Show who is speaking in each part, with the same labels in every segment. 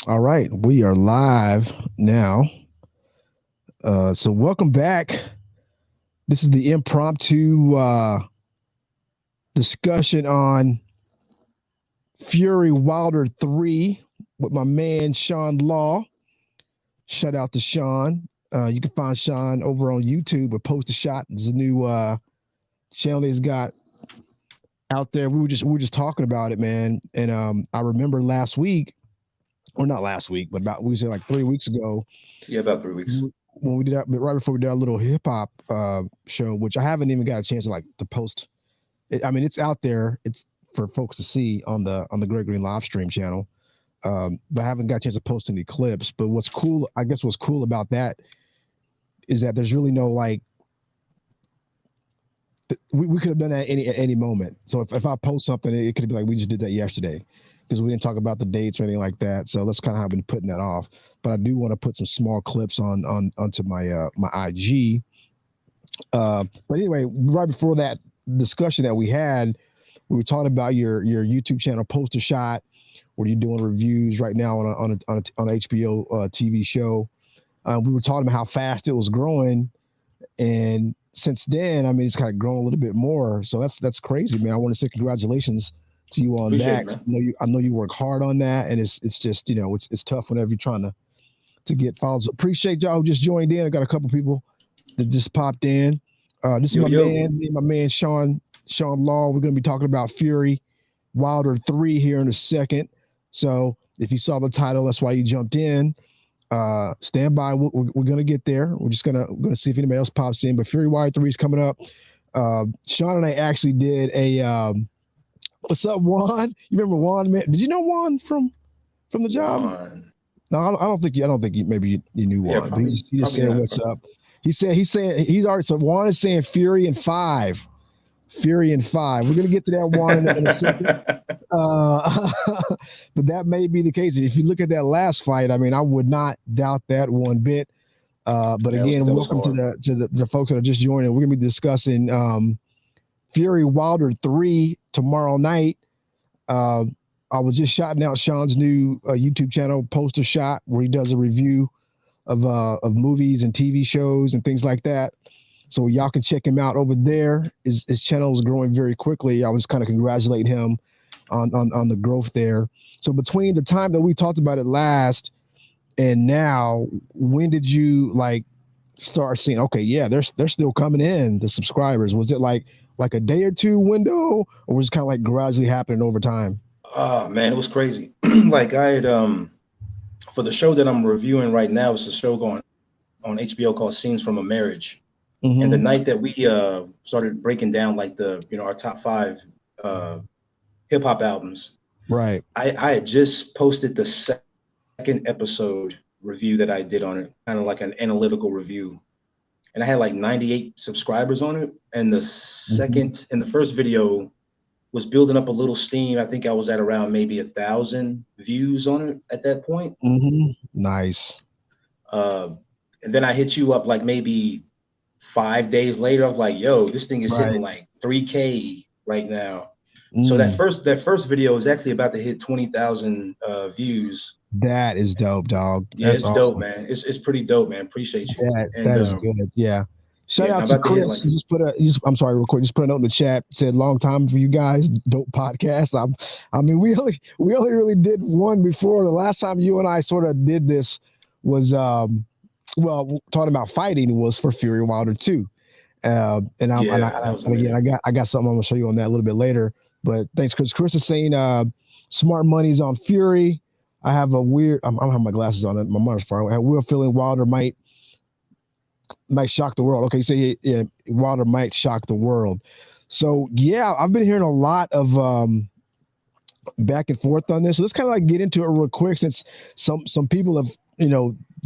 Speaker 1: All right, we are live now. So welcome back. This is the impromptu discussion on Fury Wilder 3 with my man Sean Law. Shout out to Sean. You can find Sean over on YouTube with Post a Shot. There's a new channel he's got out there. We were just talking about it, man. And I remember last week, or not last week, but about we said like 3 weeks ago,
Speaker 2: Yeah, about 3 weeks.
Speaker 1: when we did that right before we did our little hip hop show, which I haven't even got a chance to post. I mean, it's out there. It's for folks to see on the Greg Green live stream channel. But I haven't got a chance to post any clips. But what's cool, I guess, what's cool about that is that there's really no like we could have done that at any moment. So if I post something, it could be like we just did that yesterday because we didn't talk about the dates or anything like that. So that's kind of how I've been putting that off. But I do want to put some small clips onto my IG. But anyway, right before that discussion that we had, we were talking about your YouTube channel, Poster Shot, where you're doing reviews right now on a HBO TV show. We were talking about how fast it was growing, and since then, I mean, it's kind of grown a little bit more. So that's crazy, man. I want to say congratulations to you on
Speaker 2: Appreciate
Speaker 1: that.
Speaker 2: it, man.
Speaker 1: I know you work hard on that, and it's just it's tough whenever you're trying to get followers. Appreciate y'all who just joined in. I got a couple people that just popped in. This is
Speaker 2: Yo,
Speaker 1: my
Speaker 2: yo.
Speaker 1: man, me and my man Sean Law. We're gonna be talking about Fury Wilder 3 here in a second. So if you saw the title, that's why you jumped in. Stand by. We're gonna get there. We're gonna see if anybody else pops in. But Fury Wilder 3 is coming up. Sean and I actually did a what's up, Juan? You remember Juan? Man? Did you know Juan from the job?
Speaker 2: Juan.
Speaker 1: No, I don't think maybe you knew
Speaker 2: Yeah,
Speaker 1: Juan, but he just
Speaker 2: probably
Speaker 1: said
Speaker 2: not.
Speaker 1: what's up. He's saying he's already, so Juan is saying Fury and 5. Fury and 5. We're gonna get to that Juan in a second. Uh, but that may be the case. If you look at that last fight, I mean, I would not doubt that one bit. But
Speaker 2: that was
Speaker 1: again,
Speaker 2: that was
Speaker 1: welcome to
Speaker 2: hard.
Speaker 1: the folks that are just joining. We're gonna be discussing Fury Wilder 3 tomorrow night. Uh, I was just shouting out Sean's new YouTube channel, Poster Shot, where he does a review of movies and TV shows and things like that. So y'all can check him out over there. His channel is growing very quickly. I was kind of congratulating him on the growth there. So between the time that we talked about it last and now, when did you like start seeing? Okay, yeah, they're still coming in, the subscribers. Was it like a day or two window, or was it kind of like gradually happening over time?
Speaker 2: Oh man, it was crazy. Like I had for the show that I'm reviewing right now, it's a show going on HBO called Scenes from a Marriage. And the
Speaker 1: Mm-hmm.
Speaker 2: night that we started breaking down like our top five uh hip hop albums,
Speaker 1: Right.
Speaker 2: I had just posted the second episode review that I did on it, kind of like an analytical review. And I had like 98 subscribers on it. And
Speaker 1: Mm-hmm.
Speaker 2: the first video was building up a little steam. I think I was at around maybe 1,000 views on it at that point.
Speaker 1: Mm-hmm. Nice.
Speaker 2: Uh, and then I hit you up like maybe 5 days later. I was like, yo, this thing is hitting
Speaker 1: Right.
Speaker 2: like 3K right now. So
Speaker 1: Mm.
Speaker 2: that first video is actually about to hit 20,000 views.
Speaker 1: That is dope, dog.
Speaker 2: Yeah,
Speaker 1: That's
Speaker 2: it's dope,
Speaker 1: awesome.
Speaker 2: man. It's pretty dope, man. Appreciate you.
Speaker 1: That
Speaker 2: And
Speaker 1: is good. Yeah. Shout
Speaker 2: yeah, I'm
Speaker 1: out to
Speaker 2: about to hit
Speaker 1: Chris.
Speaker 2: like
Speaker 1: I'm sorry, real quick. Just put a note in the chat. Said long time for you guys. Dope podcast. I mean, we only really did one before. The last time you and I sort of did this was well, talking about fighting was for Fury Wilder 2. And I'm
Speaker 2: yeah, that was
Speaker 1: and again,
Speaker 2: amazing.
Speaker 1: I got something I'm gonna show you on that a little bit later. But thanks, Chris. Chris is saying smart money's on Fury. I have a weird. I don't have my glasses on. My monitor's far away. I have a weird feeling Wilder might shock the world. Okay, so yeah, Wilder might shock the world. So yeah, I've been hearing a lot of back and forth on this. So let's kind of like get into it real quick since some people have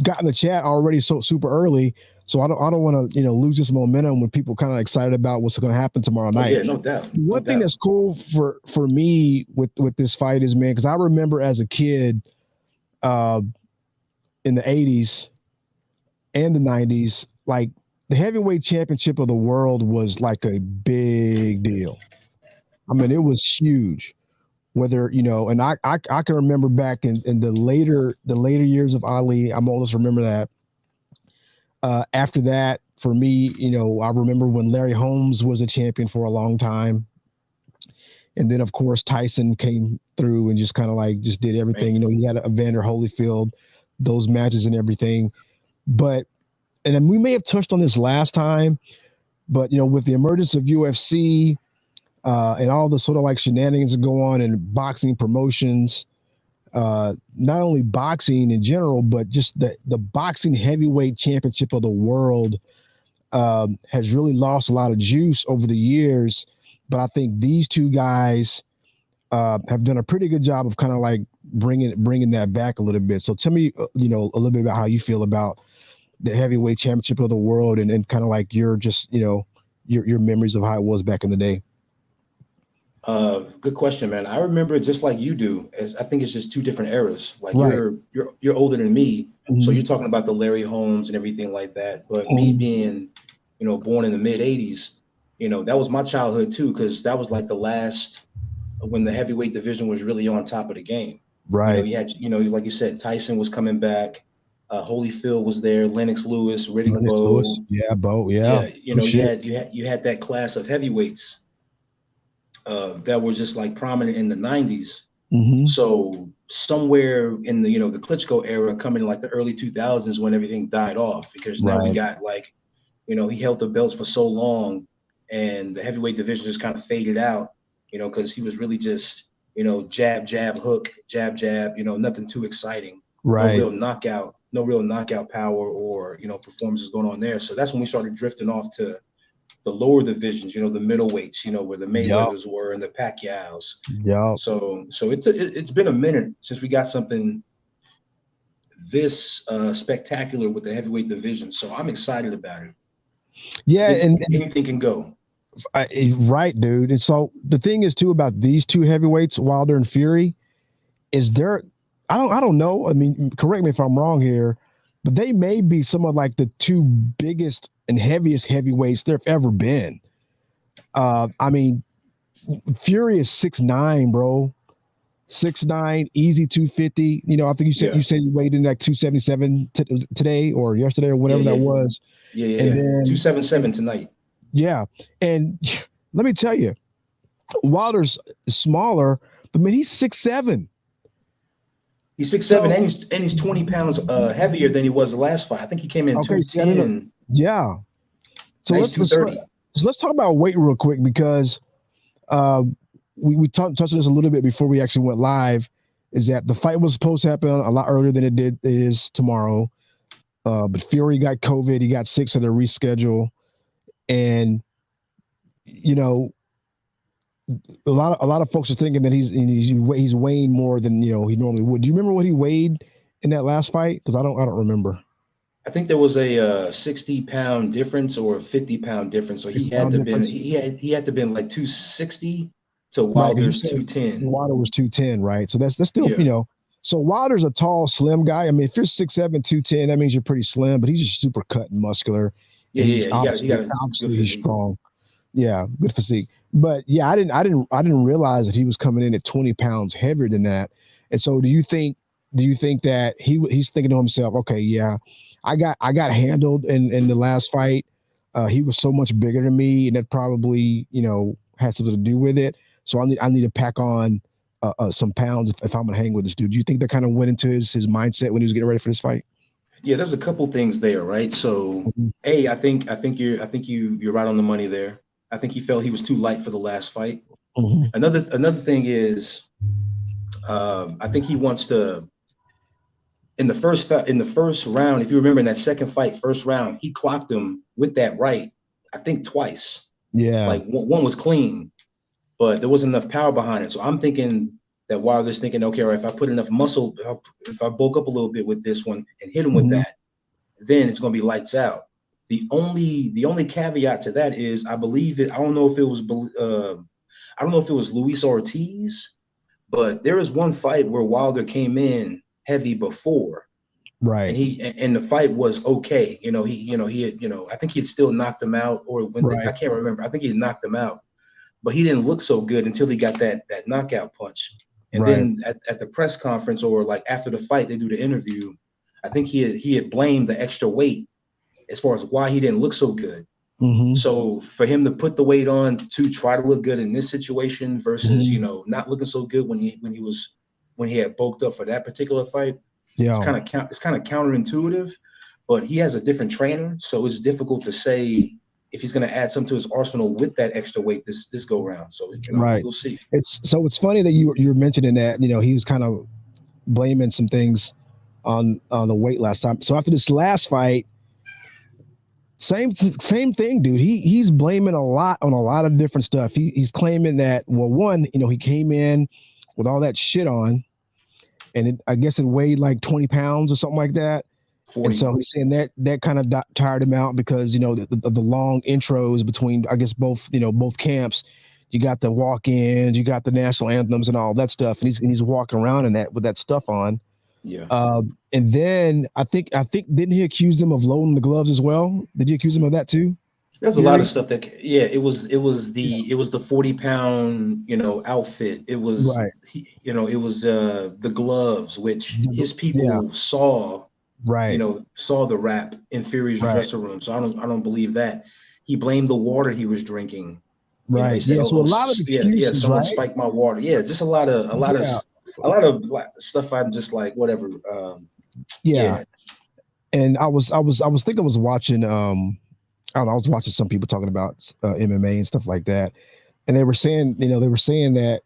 Speaker 1: gotten the chat already so super early. So I don't want to lose this momentum when people kind of excited about what's going to happen tomorrow
Speaker 2: Oh
Speaker 1: night.
Speaker 2: yeah, no doubt, no
Speaker 1: One thing
Speaker 2: doubt.
Speaker 1: that's cool for me with this fight is, man, because I remember as a kid uh, in the '80s and the '90s, like the heavyweight championship of the world was like a big deal. I mean, it was huge. whether, and I can remember back in the later years of Ali, I'm oldest remember that. After that, for me, I remember when Larry Holmes was a champion for a long time. And then, of course, Tyson came through and just kind of like just did everything.
Speaker 2: Right.
Speaker 1: He had a Evander Holyfield, those matches and everything. But, and then we may have touched on this last time, but, with the emergence of UFC and all the sort of like shenanigans that go on in boxing promotions, not only boxing in general, but just the boxing heavyweight championship of the world has really lost a lot of juice over the years. But I think these two guys have done a pretty good job of kind of like bringing that back a little bit. So tell me, a little bit about how you feel about the heavyweight championship of the world and kind of like your just, your memories of how it was back in the day.
Speaker 2: Good question, man. I remember it just like you do. As I think it's just two different eras. Like
Speaker 1: Right.
Speaker 2: you're older than me, so
Speaker 1: Mhm.
Speaker 2: you're talking about the Larry Holmes and everything like that. But me
Speaker 1: Mhm.
Speaker 2: being, born in the mid '80s, that was my childhood too, because that was like the last when the heavyweight division was really on top of the game.
Speaker 1: Right.
Speaker 2: You had, like you said, Tyson was coming back, Holyfield was there, Lennox Lewis, Riddick
Speaker 1: Lennox Lewis.
Speaker 2: Bowe.
Speaker 1: Yeah, Bo. Yeah.
Speaker 2: Yeah,
Speaker 1: Good
Speaker 2: you
Speaker 1: shit.
Speaker 2: had that class of heavyweights that were just like prominent in the '90s.
Speaker 1: Hmm.
Speaker 2: So somewhere in the the Klitschko era, coming in like the early 2000s when everything died off, because now we
Speaker 1: Right.
Speaker 2: got like he held the belts for so long, and the heavyweight division just kind of faded out. Because he was really just jab jab hook jab jab. Nothing too exciting.
Speaker 1: Right.
Speaker 2: No real knockout power or performances going on there. So that's when we started drifting off to the lower divisions, the middleweights, where the
Speaker 1: Yup.
Speaker 2: Mayweathers were and the Pacquiaos.
Speaker 1: Yup.
Speaker 2: So it's been a minute since we got something this spectacular with the heavyweight division. So I'm excited about it. I
Speaker 1: Yeah,
Speaker 2: think
Speaker 1: and
Speaker 2: anything can go.
Speaker 1: right, dude. And so the thing is too about these two heavyweights, Wilder and Fury, is there. I don't know. I mean, correct me if I'm wrong here, but they may be some of like the two biggest and heaviest heavyweights there've ever been. I mean, Fury is 6'9", bro. 6'9", easy 250. I think you
Speaker 2: Yeah,
Speaker 1: said you weighed in like 277 today or yesterday or
Speaker 2: yeah,
Speaker 1: whatever that
Speaker 2: yeah,
Speaker 1: was.
Speaker 2: yeah, yeah,
Speaker 1: And
Speaker 2: yeah. Two
Speaker 1: then
Speaker 2: seven seven tonight.
Speaker 1: yeah, and let me tell you, Wilder's smaller, but man, he's 6'7".
Speaker 2: He's 6'7",
Speaker 1: So
Speaker 2: and he's 20 pounds heavier than he was the last fight. I think he came in
Speaker 1: okay, see, I don't know.
Speaker 2: 210.
Speaker 1: Yeah. So
Speaker 2: Now he's
Speaker 1: let's let's
Speaker 2: 230.
Speaker 1: so let's talk about weight real quick because uh, we touched on this a little bit before we actually went live. Is that the fight was supposed to happen a lot earlier than it is tomorrow, but Fury got COVID. He got sick, so they're rescheduled. And you know, a lot of folks are thinking that he's weighing more than he normally would. Do you remember what he weighed in that last fight? Because I don't remember.
Speaker 2: I think there was a 60-pound difference or a 50-pound difference. So he
Speaker 1: Six
Speaker 2: had
Speaker 1: pound
Speaker 2: to been
Speaker 1: difference,
Speaker 2: he had to been like 260 to
Speaker 1: right? Because you
Speaker 2: Wilder's
Speaker 1: said
Speaker 2: 210.
Speaker 1: Wilder was 210, right? So that's still
Speaker 2: Yeah,
Speaker 1: So Wilder's a tall, slim guy. I mean, if you're 6'7", 210, that means you're pretty slim. But he's just super cut and muscular,
Speaker 2: yeah,
Speaker 1: and he's
Speaker 2: yeah. He got a good
Speaker 1: obviously he's
Speaker 2: physique.
Speaker 1: strong. Yeah, good physique. But yeah, I didn't realize that he was coming in at 20 pounds heavier than that. And so do you think that he's thinking to himself, okay, yeah, I got handled in the last fight. He was so much bigger than me, and that probably had something to do with it. So I need to pack on some pounds if I'm gonna hang with this dude. Do you think that kind of went into his mindset when he was getting ready for this fight?
Speaker 2: Yeah, there's a couple things there, right? So,
Speaker 1: Mhm.
Speaker 2: you're right on the money there. I think he felt he was too light for the last fight.
Speaker 1: Mhm.
Speaker 2: Another thing is, I think he wants to in the first round. If you remember in that second fight, first round, he clocked him with that right. I think twice.
Speaker 1: Yeah.
Speaker 2: Like one was clean, but there wasn't enough power behind it. So I'm thinking that Wilder's thinking, okay, all right, if I put enough muscle, if I bulk up a little bit with this one and hit him with
Speaker 1: Mhm.
Speaker 2: that, then it's going to be lights out. The only caveat to that is I believe it. I don't know if it was Luis Ortiz, but there was one fight where Wilder came in heavy before, and
Speaker 1: Right.
Speaker 2: the fight was okay. He had, I think he had still knocked him out, or when I
Speaker 1: Right.
Speaker 2: can't remember. I think he had knocked him out, but he didn't look so good until he got that knockout punch. And
Speaker 1: Right.
Speaker 2: then at the press conference, or like after the fight, they do the interview. I think he had blamed the extra weight as far as why he didn't look so good.
Speaker 1: Mm-hmm.
Speaker 2: So for him to put the weight on to try to look good in this situation versus not looking so good when he had bulked up for that particular fight,
Speaker 1: Yeah.
Speaker 2: it's kind of counterintuitive. But he has a different trainer, so it's difficult to say if he's going to add something to his arsenal with that extra weight this go round. So
Speaker 1: Right.
Speaker 2: we'll see.
Speaker 1: It's funny that you're mentioning that, he was kind of blaming some things on the weight last time. So after this last fight, same thing, dude. He's blaming a lot on a lot of different stuff. He's claiming that, well, one, he came in with all that shit on, and I guess it weighed like 20 pounds or something like that.
Speaker 2: 40.
Speaker 1: And so he's saying that kind of tired him out because the long intros between, I guess, both camps. You got the walk-ins, you got the national anthems and all that stuff, and he's walking around in that with that stuff on.
Speaker 2: Yeah.
Speaker 1: And then I think didn't he accuse them of loading the gloves as well? Did he accuse him of that too?
Speaker 2: There's a lot of stuff that it was the 40-pound outfit. It was
Speaker 1: right.
Speaker 2: it was the gloves, which his people saw.
Speaker 1: Right.
Speaker 2: Saw the rap in Fury's dressing room. So I don't believe that. He blamed the water he was drinking.
Speaker 1: Right.
Speaker 2: Said,
Speaker 1: so a lot of excuses,
Speaker 2: someone
Speaker 1: right?
Speaker 2: spiked my water. Yeah, just a lot of stuff. I'm just like, whatever.
Speaker 1: Yeah. And I was thinking I was watching I don't know, I was watching some people talking about MMA and stuff like that. And they were saying, that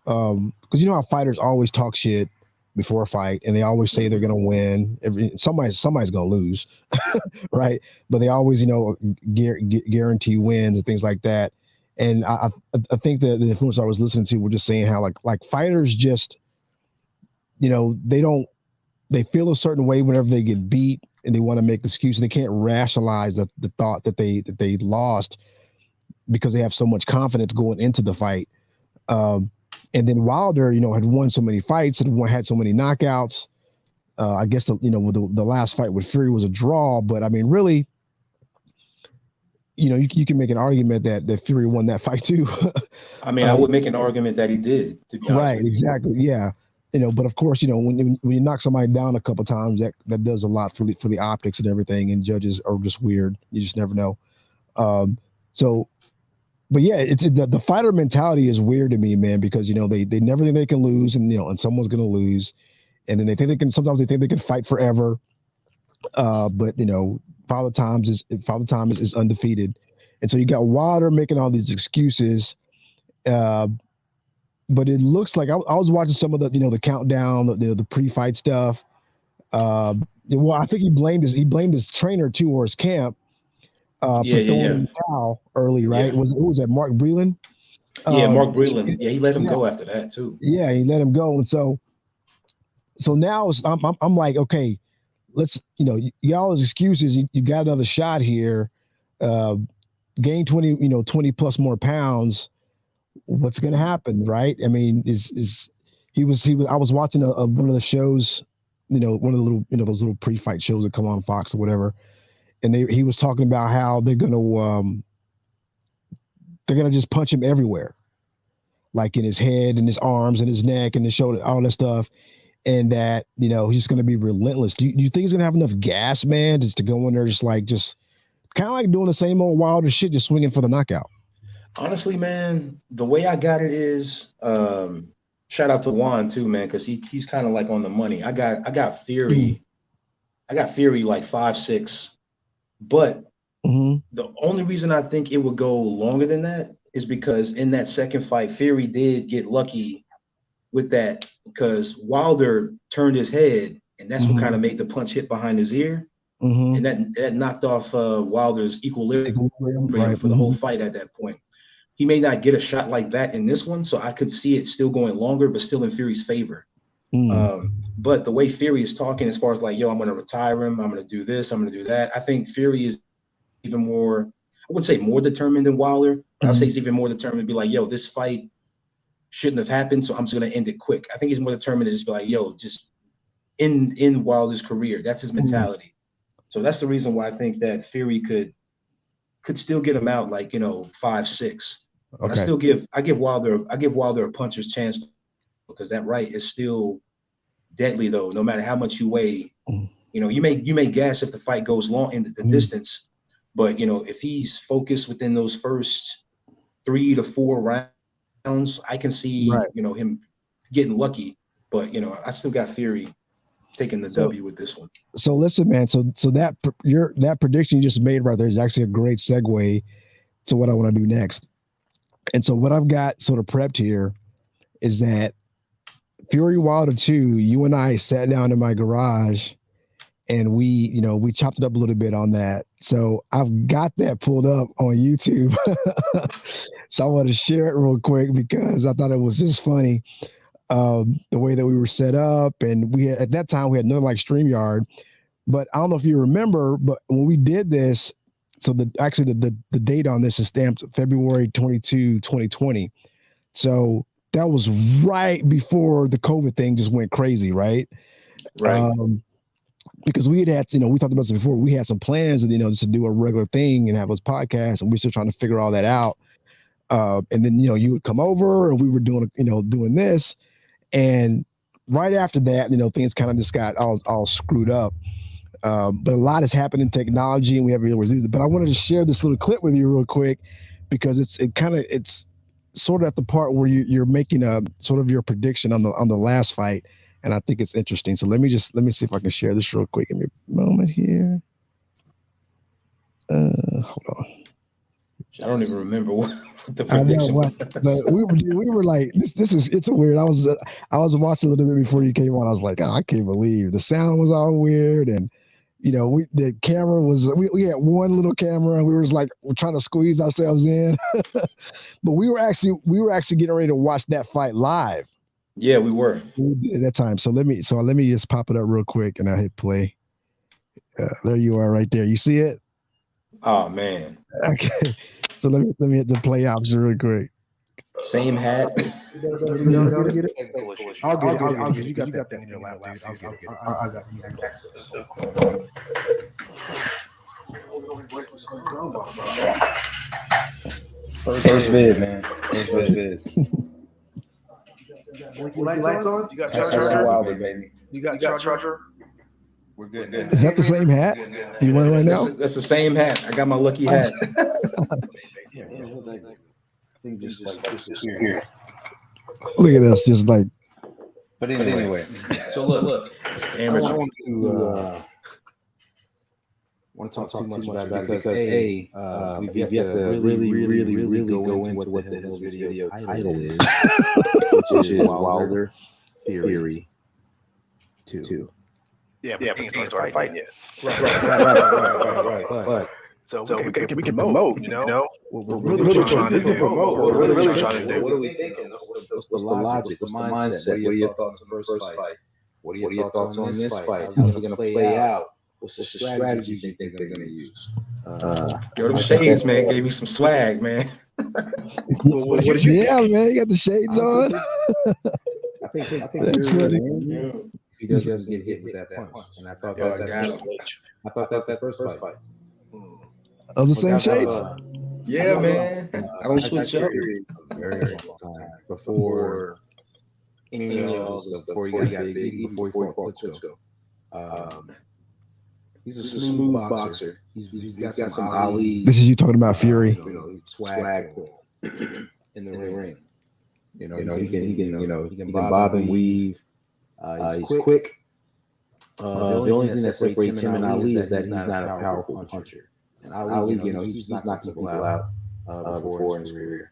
Speaker 1: because how fighters always talk shit before a fight, and they always say they're gonna win. Somebody's gonna lose, right? But they always, guarantee wins and things like that. And I think that the influencer I was listening to were just saying how like fighters just, they feel a certain way whenever they get beat, and they want to make excuses. They can't rationalize the thought that they lost because they have so much confidence going into the fight. And then Wilder, had won so many fights and had so many knockouts. I guess with the last fight with Fury was a draw, but I mean, really, you can make an argument that Fury won that fight too.
Speaker 2: I mean, I would make an argument that he did. To be honest with you.
Speaker 1: Exactly, yeah. But of course, when you knock somebody down a couple times, that does a lot for the optics and everything. And judges are just weird. You just never know. But yeah, it's the fighter mentality is weird to me, man, because they never think they can lose, and someone's gonna lose, and then they think they can. Sometimes they think they can fight forever, but Father Time is undefeated, and so you got Wilder making all these excuses. But it looks like I was watching some of the the countdown, the pre-fight stuff. Well, I think he blamed his trainer too, or his camp. For throwing the towel early, right?
Speaker 2: Yeah.
Speaker 1: Who was that? Mark Breland?
Speaker 2: Mark Breland. Yeah, he let him go after that too.
Speaker 1: Yeah, he let him go, and so now I'm like, okay, let's you got all those excuses. You got another shot here. Gain 20 plus more pounds. What's going to happen, right? I mean, I was watching one of the shows, one of the little those little pre-fight shows that come on Fox or whatever. And he was talking about how they're gonna just punch him everywhere, like in his head and his arms and his neck and his shoulder, all that stuff, and that he's just gonna be relentless. Do you think he's gonna have enough gas, man, just to go in there, just kind of like doing the same old Wilder shit, just swinging for the knockout?
Speaker 2: Honestly, man, the way I got it is, shout out to Juan too, man, because he's kind of like on the money. I got Fury, I got Fury like 5'6". But the only reason I think it would go longer than that is because in that second fight, Fury did get lucky with that because Wilder turned his head, and that's what kind of made the punch hit behind his ear. And that knocked off Wilder's equilibrium for the whole fight at that point. He may not get a shot like that in this one, so I could see it still going longer, but still in Fury's favor. But the way Fury is talking as far as like, yo, I'm going to retire him, I'm going to do this, I'm going to do that. I think Fury is even more, I wouldn't say more determined than Wilder, but I'll say he's even more determined to be like, yo, this fight shouldn't have happened, so I'm just going to end it quick. I think he's more determined to just be like, yo, just end Wilder's career. That's his mentality. So that's the reason why I think that Fury could still get him out like, 5'6". But I give Wilder a puncher's chance because that right is still deadly though. No matter how much you weigh, you know, you may gas if the fight goes long in the distance, but you know, if he's focused within those first 3 to 4 rounds, I can see you know him getting lucky. But you know, I still got Fury taking the W with this one. So
Speaker 1: listen, man. So that that prediction you just made right there is actually a great segue to what I want to do next. And so what I've got sort of prepped here is that Fury Wilder 2, you and I sat down in my garage and we chopped it up a little bit on that. So I've got that pulled up on YouTube. So I want to share it real quick because I thought it was just funny. The way that we were set up, and we had, at that time we had nothing like StreamYard, but I don't know if you remember, but when we did this, so the date on this is stamped February 22, 2020. So that was right before the COVID thing just went crazy, right?
Speaker 2: Right.
Speaker 1: Because we had, we talked about this before. We had some plans, just to do a regular thing and have this podcast, and we're still trying to figure all that out. And then, you would come over, and we were doing this. And right after that, things kind of just got all screwed up. But a lot has happened in technology, and we haven't been able to do that. But I wanted to share this little clip with you real quick because it's sort of at the part where you're making a sort of your prediction on the last fight, and I think it's interesting. So let me see if I can share this real quick. Give me a moment here. Hold on.
Speaker 2: I don't even remember what the prediction was.
Speaker 1: But we were like, it's weird. I was watching a little bit before you came on. I was like, I can't believe the sound was all weird, and the camera was we had one little camera, and we were just like we're trying to squeeze ourselves in. But we were actually getting ready to watch that fight live.
Speaker 2: Yeah, we were
Speaker 1: at that time. So let me just pop it up real quick, and I hit play. There you are, right there. You see it?
Speaker 2: Oh man.
Speaker 1: Okay. So let me hit the play option real quick.
Speaker 2: Same hat.
Speaker 1: I'll get it. I'll get it. You got that thing in your lap, dude. I'll get it. I got access.
Speaker 3: First vid, man. First vid.
Speaker 4: Lights on? You got
Speaker 3: charger? Wilder, baby.
Speaker 4: You got charger?
Speaker 3: We're good.
Speaker 1: Is that the same hat you wearing right now?
Speaker 2: That's the same hat. I got my lucky hat.
Speaker 3: Just like disappear.
Speaker 1: Look at us, just like.
Speaker 3: But anyway. So look. I want to talk too much about that because we've yet to really go into what the hell this video title is, which is Wilder Fury 2.
Speaker 4: Yeah, but we ain't started fighting yet.
Speaker 3: Right. But
Speaker 4: so we can promote, We're really trying to do.
Speaker 3: What are we thinking? What's the logic? What's the mindset? What are your thoughts on the first fight? What are your thoughts on this fight? How's it going to play out? What's the strategy you think they're going to use?
Speaker 2: Yo, them shades, man, gave me some swag, man.
Speaker 1: Yeah, man, you got the shades on.
Speaker 3: I think that's funny. He doesn't get hit with that punch, and I thought that the first fight.
Speaker 1: Of the same shades?
Speaker 2: Yeah, man. I don't switch up.
Speaker 3: Very long time before any else, before he got big, before he fought Klitschko. He's a smooth boxer. He's got some Ali.
Speaker 1: This is you talking about Fury.
Speaker 3: Swag in the ring. He can bob and weave. He's quick. The only thing that separates him and Ali is that he's not a powerful puncher. And Ali, he's knocking people out before in his career.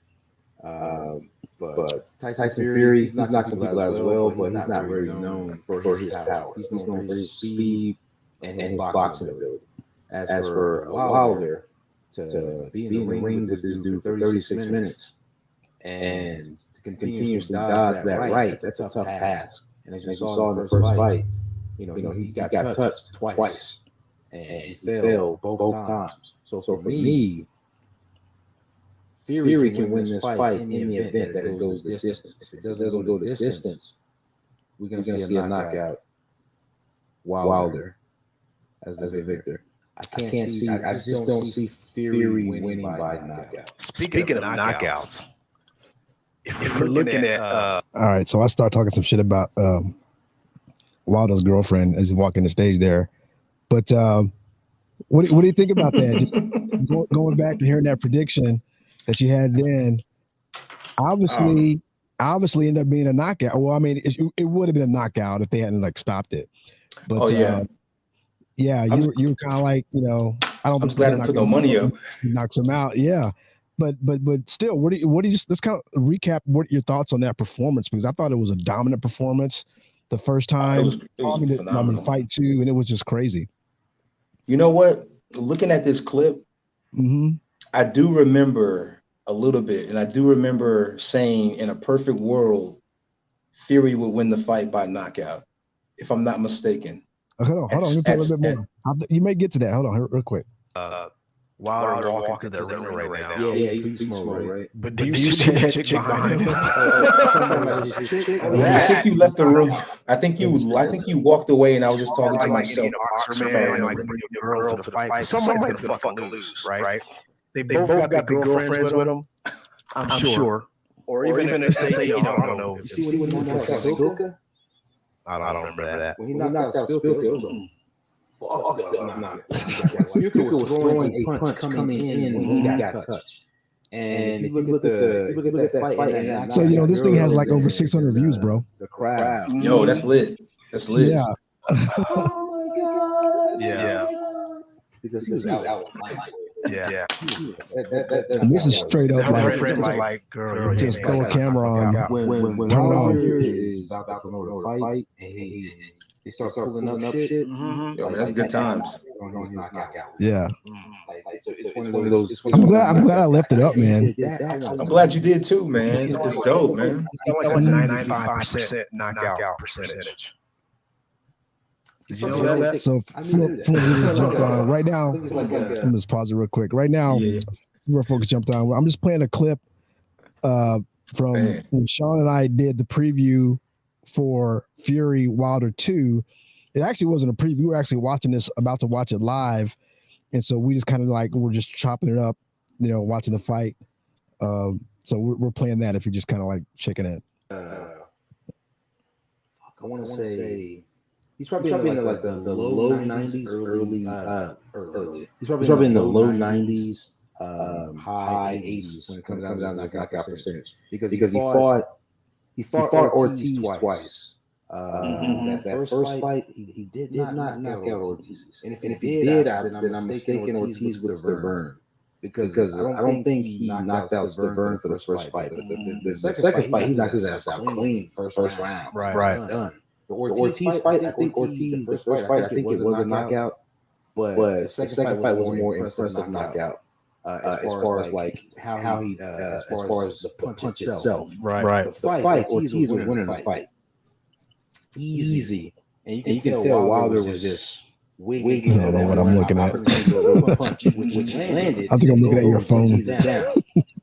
Speaker 3: But Tyson Fury, he's knocking people out as well, but he's not very known for his power. He's known for his speed and his boxing ability. As for Wilder, to be in the ring with this dude for 36 minutes and to continuously dodge that right, that's a tough task. And as you saw in the first fight, he got touched twice, and he failed both times. So for me, Fury can win this fight in the event that it goes the distance. If it doesn't go the distance, we're going to see a knockout Wilder as the victor. I can't see. I just don't see Fury winning by knockout.
Speaker 4: Speaking of knockouts, if we're looking at
Speaker 1: all right, so I start talking some shit about Wilder's girlfriend as he walking the stage there. But what do you think about that? Just going back and hearing that prediction that you had then, obviously ended up being a knockout. Well, I mean, it would have been a knockout if they hadn't like stopped it. But you were kind of like, you know, I don't.
Speaker 2: I'm glad I put no money up.
Speaker 1: He knocks him out. Yeah. But still, what do you just let's kind of recap what your thoughts on that performance, because I thought it was a dominant performance the first time.
Speaker 2: It was phenomenal.
Speaker 1: Fight 2, and it was just crazy.
Speaker 2: You know what? Looking at this clip, I do remember a little bit, and I do remember saying, in a perfect world, Fury would win the fight by knockout, if I'm not mistaken.
Speaker 1: Hold on. Let me put a little bit more. You may get to that. Hold on, real quick.
Speaker 4: Wilder walking to the ring right now.
Speaker 3: Yeah, he's smart, right?
Speaker 4: But do you see that chick behind him?
Speaker 2: I think you left the room. I think you walked away, and I was just talking to myself.
Speaker 4: Man, like bring your girl to the fight. Somebody's gonna fucking lose, right? They both got the girlfriends with them. I'm sure. Or even if they say, you know, I don't know.
Speaker 3: See when he knocked out Spilka?
Speaker 4: I don't remember that.
Speaker 3: When he knocked out Spilka, it was a fucked up knock. Spilka was throwing a punch coming in when he got touched. And if you look at that fight,
Speaker 1: so you know this thing has like over 600 views, bro.
Speaker 3: The crowd.
Speaker 2: Yo, that's lit. That's lit.
Speaker 1: Yeah.
Speaker 3: Oh my god.
Speaker 4: Yeah.
Speaker 3: Because he was out.
Speaker 4: Yeah.
Speaker 1: And this is straight up
Speaker 4: like girl,
Speaker 1: just throw a camera on.
Speaker 3: When Wilder is about to know the fight and they start pulling up shit.
Speaker 2: Yo, that's good times.
Speaker 1: Yeah.
Speaker 3: It's one of those.
Speaker 1: I'm glad I left it up, man.
Speaker 2: I'm glad you did too, man. It's dope, man.
Speaker 4: It's got like a 95% knockout percentage. Did you know that?
Speaker 1: So jumped on right now. I'm just pause it real quick. Right now, where folks jumped on. I'm just playing a clip from when Sean and I did the preview for Fury Wilder 2. It actually wasn't a preview. We were actually watching this, about to watch it live, and so we just kind of like we're just chopping it up, you know, watching the fight. So we're playing that if you're just kind of like checking it.
Speaker 3: I want to say. He's probably in the low 90s, early. He's probably in the low 90s, high 80s when it comes down to knockout percentage. Because he fought Ortiz twice. That first fight, he did not knock out Ortiz. And if he did, then I'm mistaken. Ortiz would still burn. Because I don't think he knocked out Stavern for the first fight. But the second fight, he knocked his ass out clean first round.
Speaker 4: Right.
Speaker 3: Done. The Ortiz fight, I think Ortiz, the first fight, I think it was a knockout, but the second fight was a more impressive knockout as far as like how he, as far as the punch itself.
Speaker 4: Right.
Speaker 3: The fight, Ortiz was winning the fight. Easy. And you can tell Wilder was just waiting.
Speaker 1: I don't know what I'm looking at.
Speaker 3: Punch, which landed.
Speaker 1: I think I'm looking at your phone.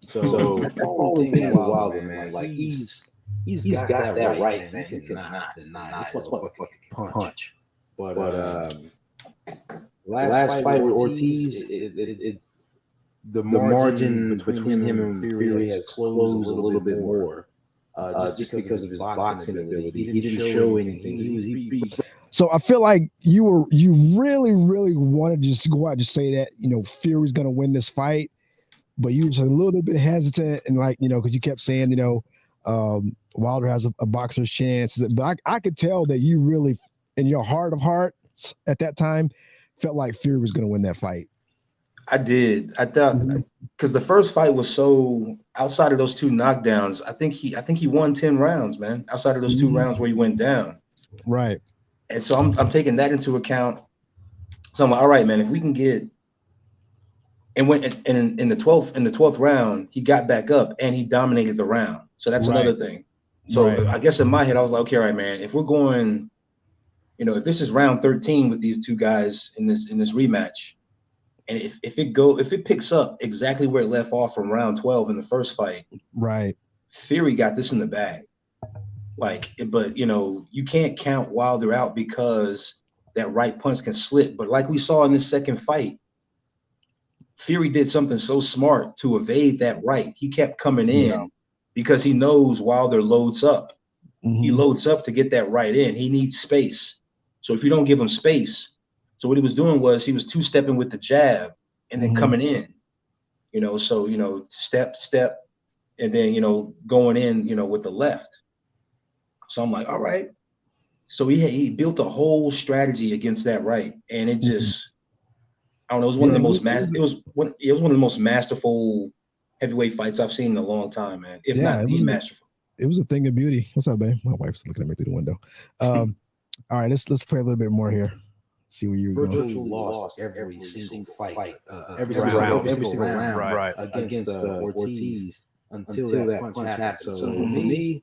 Speaker 3: So that's the only thing with Wilder, man. Like He's got that right, man. You cannot deny this motherfucking punch. But last fight with Ortiz, it's the margin between him and Fury has closed a little bit more, just because of his boxing ability. He didn't show anything. He
Speaker 1: So I feel like you really wanted to just go out and just say that, you know, Fury's gonna win this fight, but you were just a little bit hesitant and like, you know, because you kept saying, you know, Wilder has a boxer's chance, but I could tell that you really, in your heart of hearts at that time, felt like Fury was going to win that fight.
Speaker 2: I did. I thought because the first fight was so outside of those two knockdowns. I think he won 10 rounds, man. Outside of those 2 rounds where he went down,
Speaker 1: right?
Speaker 2: And so I'm taking that into account. So I'm like, all right, man. If we can get and when in the 12th round, he got back up and he dominated the round. So that's another thing. So I guess in my head, I was like, okay, all right, man, if we're going, you know, if this is round 13 with these two guys in this rematch, and if it picks up exactly where it left off from round 12 in the first fight,
Speaker 1: right?
Speaker 2: Fury got this in the bag. Like, but you know, you can't count Wilder out because that right punch can slip. But like we saw in this second fight, Fury did something so smart to evade that right. He kept coming in because he knows Wilder loads up. He loads up to get that right in. He needs space. So if you don't give him space, so what he was doing was he was two-stepping with the jab and then coming in, so, step, and then, going in, with the left. So I'm like, all right. So he built a whole strategy against that right. And it just, I don't know, it was one of the most, it was one of the most masterful heavyweight fights I've seen in a long time, man. If not the masterful.
Speaker 1: It was a thing of beauty. What's up, babe? My wife's looking at me through the window. All right, let's play a little bit more here. See where you're going.
Speaker 3: Virtually lost every single fight, every single round against Ortiz until that punch happened. So for me,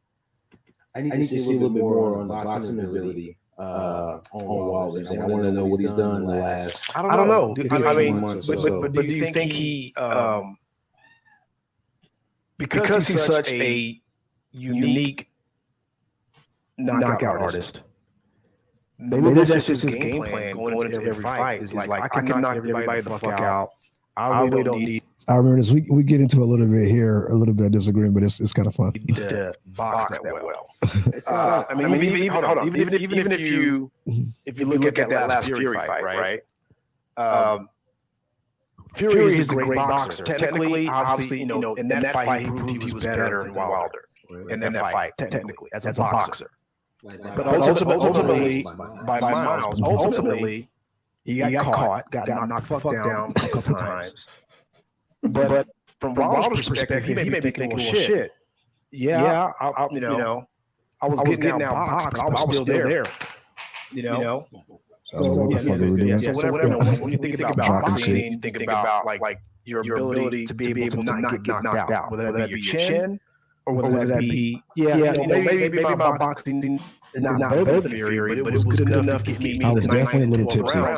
Speaker 3: I need to see a little bit more on the boxing ability on Wilder. I want to know what he's done the last.
Speaker 4: I don't know. I mean, but do you think he, because he's such a unique knockout artist, maybe that's just his game plan going into every fight. Is like, I can knock everybody the fuck out. I really don't need.
Speaker 1: I remember this. We get into a little bit here, a little bit of disagreement, but it's kind of fun.
Speaker 4: To box that well. I mean, even if you look at that last Fury fight, right? Fury is a great boxer. Technically, obviously, in that fight he proved he was better than Wilder. In that fight, technically, as a boxer. But ultimately, by miles, ultimately, he got caught, got knocked the fuck down a couple times. But from Wilder's perspective, he made me think, well, shit. Yeah, I was getting out boxed, but I was still there. So whatever. When you think about boxing, you think about like your ability to be able to not get knocked out, whether that be your chin or whether that be maybe my boxing is not better than Fury, but it was good enough to get me.
Speaker 1: I was definitely a little tipsy.
Speaker 2: I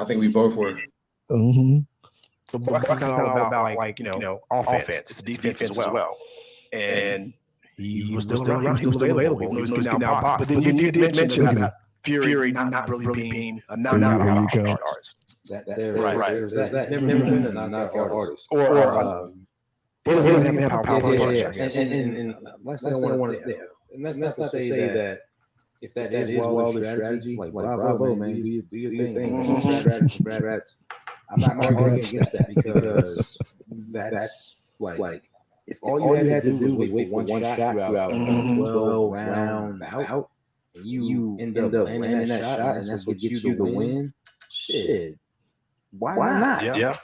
Speaker 2: think we both were.
Speaker 4: The boxing is all about offense. It's defense as well. And he was still available. He was getting out boxed. But then you did mention that Fury not really being a knockout artist.
Speaker 3: There's that. He's never been a knockout artist.
Speaker 4: Or he doesn't even have a power punch.
Speaker 3: And last thing I want to, and that's not to say that if that is Wilder's strategy, like bravo, man, do your thing. Strategy. I'm not arguing against that because that's like if all you had to do was wait for one shot throughout 12 round out, and you end up landing that shot, and that's what gets you the win. Shit, why not?
Speaker 4: Yeah.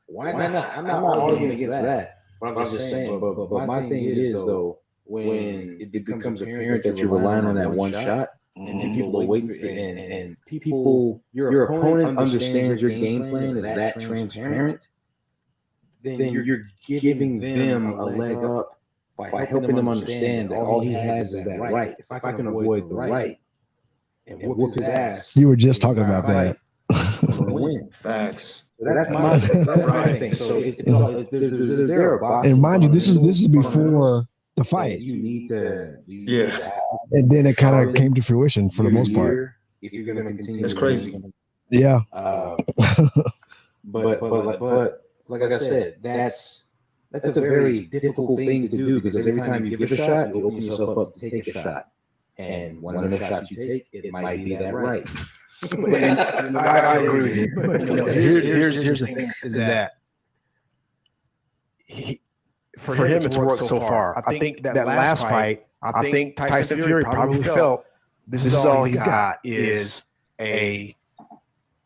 Speaker 3: Why not? I'm not arguing against that. But I'm just saying. But my thing is though, when it becomes apparent that you're relying on that one shot, and people are waiting for it, and people, your opponent understands your game plan is that transparent, then you're giving them a leg up by helping them understand that all he has is that right. If I can avoid the right and whoop his ass,
Speaker 1: you were just talking about that.
Speaker 3: Win.
Speaker 2: Facts.
Speaker 3: So that's my thing. So it's there.
Speaker 1: And mind you, this is before the fight.
Speaker 3: You need to,
Speaker 1: and then it kind of came to fruition for the most part.
Speaker 3: If you're going to continue,
Speaker 2: that's crazy.
Speaker 1: Yeah.
Speaker 3: But like I said, that's a very difficult thing to do because every time you give a shot, you open yourself up to take a shot, and one of the shots you take, it might be that right.
Speaker 4: I agree. But here's the thing: is that for him it's worked so far. I think that last fight, I think Tyson Fury probably felt this is all he's got is a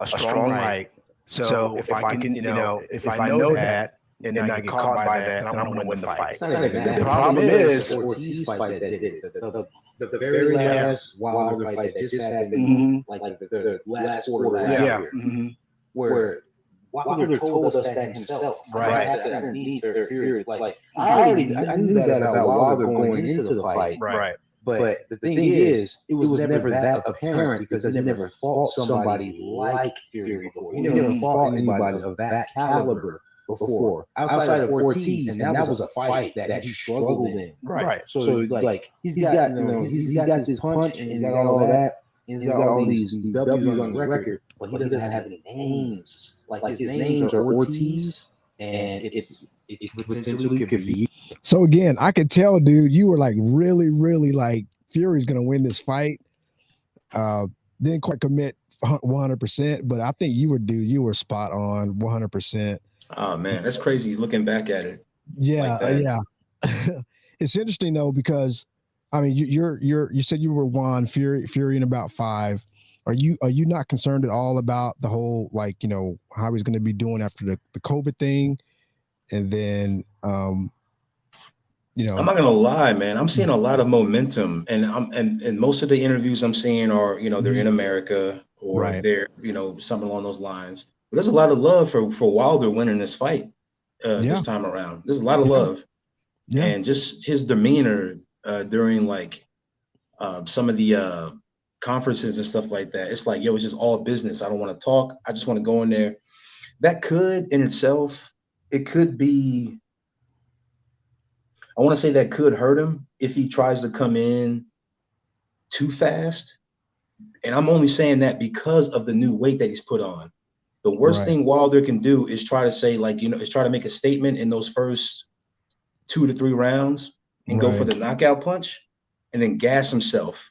Speaker 4: strong right. So if I can, if I know that and then I get caught by that, then I'm going to win the fight. The problem is
Speaker 3: Ortiz fight that did it. The very last Wilder fight that just happened, like the last quarter last year, where Wilder told us that himself.
Speaker 4: Right.
Speaker 3: Underneath their Fury, like I knew that about Wilder going into the fight.
Speaker 4: Right.
Speaker 3: But the thing is, it was never that apparent because he never fought somebody like Fury before. He never fought anybody of that caliber before outside of Ortiz, and that was a fight that he struggled in.
Speaker 4: Right.
Speaker 3: So like he's got he's got this punch and he's got all that. And he's got all these W's on his record, but he doesn't have any names. Like his names are Ortiz, and it potentially could be.
Speaker 1: So again, I could tell, dude, you were like really, really like Fury's gonna win this fight. Didn't quite commit 100%, but I think you were spot on 100%.
Speaker 2: Oh man, that's crazy looking back at it.
Speaker 1: Yeah,
Speaker 2: like
Speaker 1: yeah. It's interesting though, because I mean, you said you were 1, Fury in about 5. Are you not concerned at all about the whole, like, you know, how he's going to be doing after the COVID thing? And then, you know,
Speaker 2: I'm not gonna lie, man. I'm seeing a lot of momentum, and most of the interviews I'm seeing are, you know, they're in America or
Speaker 1: Right.
Speaker 2: they're, you know, something along those lines. But there's a lot of love for Wilder winning this fight this time around. There's a lot of love, and just his demeanor during like some of the conferences and stuff like that. It's like, yo, it's just all business. I don't want to talk. I just want to go in there. That could in itself, it could be. I want to say that could hurt him if he tries to come in too fast. And I'm only saying that because of the new weight that he's put on. The worst thing Wilder can do is try to say, like, you know, is try to make a statement in those first 2 to 3 rounds and go for the knockout punch and then gas himself,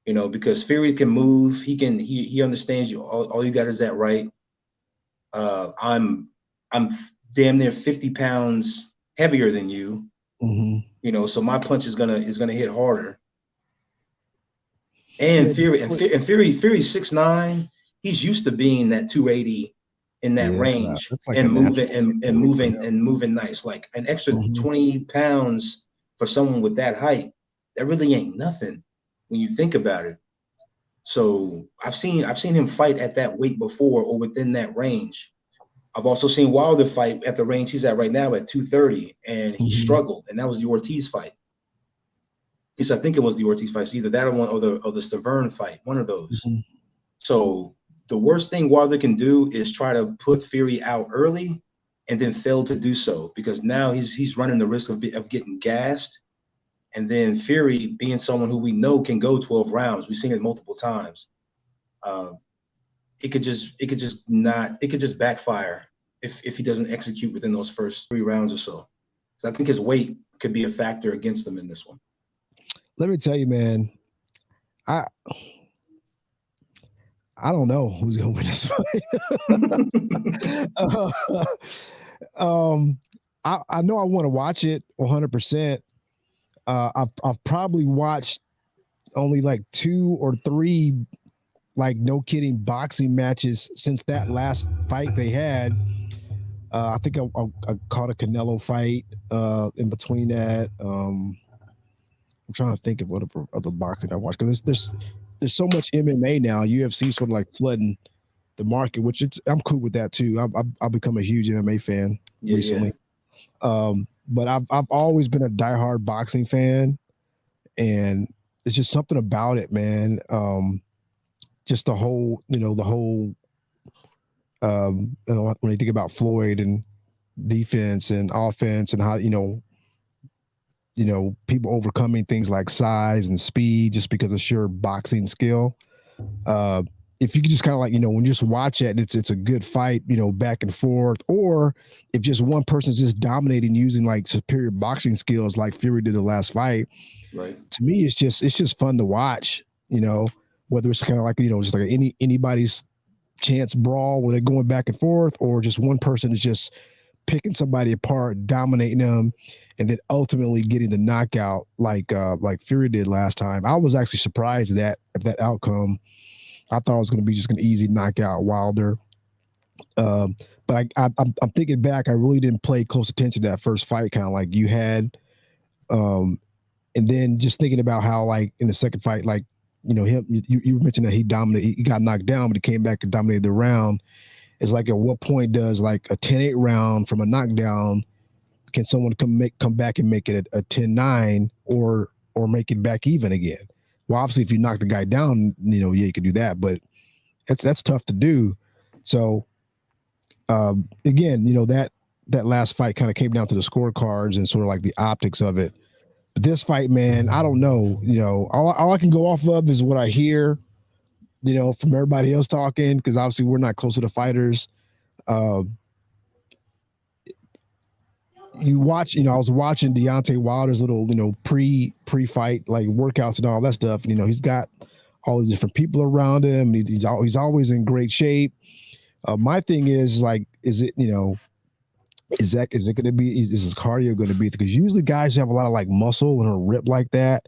Speaker 2: you know, because Fury can move. He understands you. All you got is that right. I'm damn near 50 pounds heavier than you. You know, so my punch is gonna hit harder. And Fury's 6'9". He's used to being that 280 in that range, like and moving nice. Like an extra 20 pounds for someone with that height, that really ain't nothing when you think about it. So I've seen him fight at that weight before or within that range. I've also seen Wilder fight at the range he's at right now at 230, and he struggled, and that was the Ortiz fight. I think it was the Ortiz fight. It's either that or the Stavern fight, one of those. So the worst thing Wilder can do is try to put Fury out early and then fail to do so, because now he's running the risk of getting gassed. And then Fury, being someone who we know can go 12 rounds, we've seen it multiple times. It could just backfire if he doesn't execute within those first 3 rounds or so. So I think his weight could be a factor against him in this one.
Speaker 1: Let me tell you, man, I don't know who's gonna win this fight. I know I want to watch it 100%. I've probably watched only like 2 or 3, like, no kidding, boxing matches since that last fight they had. I think I caught a Canelo fight in between that. I'm trying to think of what other boxing I watched, because there's so much MMA now. UFC sort of like flooding the market, which I'm cool with that too. I've become a huge MMA fan recently. But I've always been a diehard boxing fan, and it's just something about it, man. Just the whole, when you think about Floyd and defense and offense and how, people overcoming things like size and speed just because of sheer boxing skill. If you could just kind of like, when you just watch it, it's a good fight, back and forth, or if just one person's just dominating using like superior boxing skills like Fury did the last fight.
Speaker 2: Right.
Speaker 1: To me, it's just fun to watch, whether it's kind of like, just like anybody's chance brawl where they're going back and forth, or just one person is just picking somebody apart, dominating them, and then ultimately getting the knockout like Fury did last time. I was actually surprised at that outcome. I thought it was going to be just an easy knockout Wilder. But I'm thinking back, I really didn't pay close attention to that first fight, kind of like you had. And then just thinking about how, like, in the second fight, like, him, you mentioned that he got knocked down, but he came back and dominated the round. It's like, at what point does like a 10-8 round from a knockdown, can someone come back and make it a 10-9 or make it back even again? Well, obviously, if you knock the guy down, you could do that, but that's tough to do. So, again, that last fight kind of came down to the scorecards and sort of like the optics of it. But this fight, man, I don't know. You know, all I can go off of is what I hear, you know, from everybody else talking, because obviously we're not close to the fighters. You watch, you know, I was watching Deontay Wilder's little, you know, pre-fight like workouts and all that stuff. You know, he's got all these different people around him. He's always in great shape. My thing is like, is it, you know, is it going to be, is his cardio going to be, because usually guys who have a lot of like muscle and a rip like that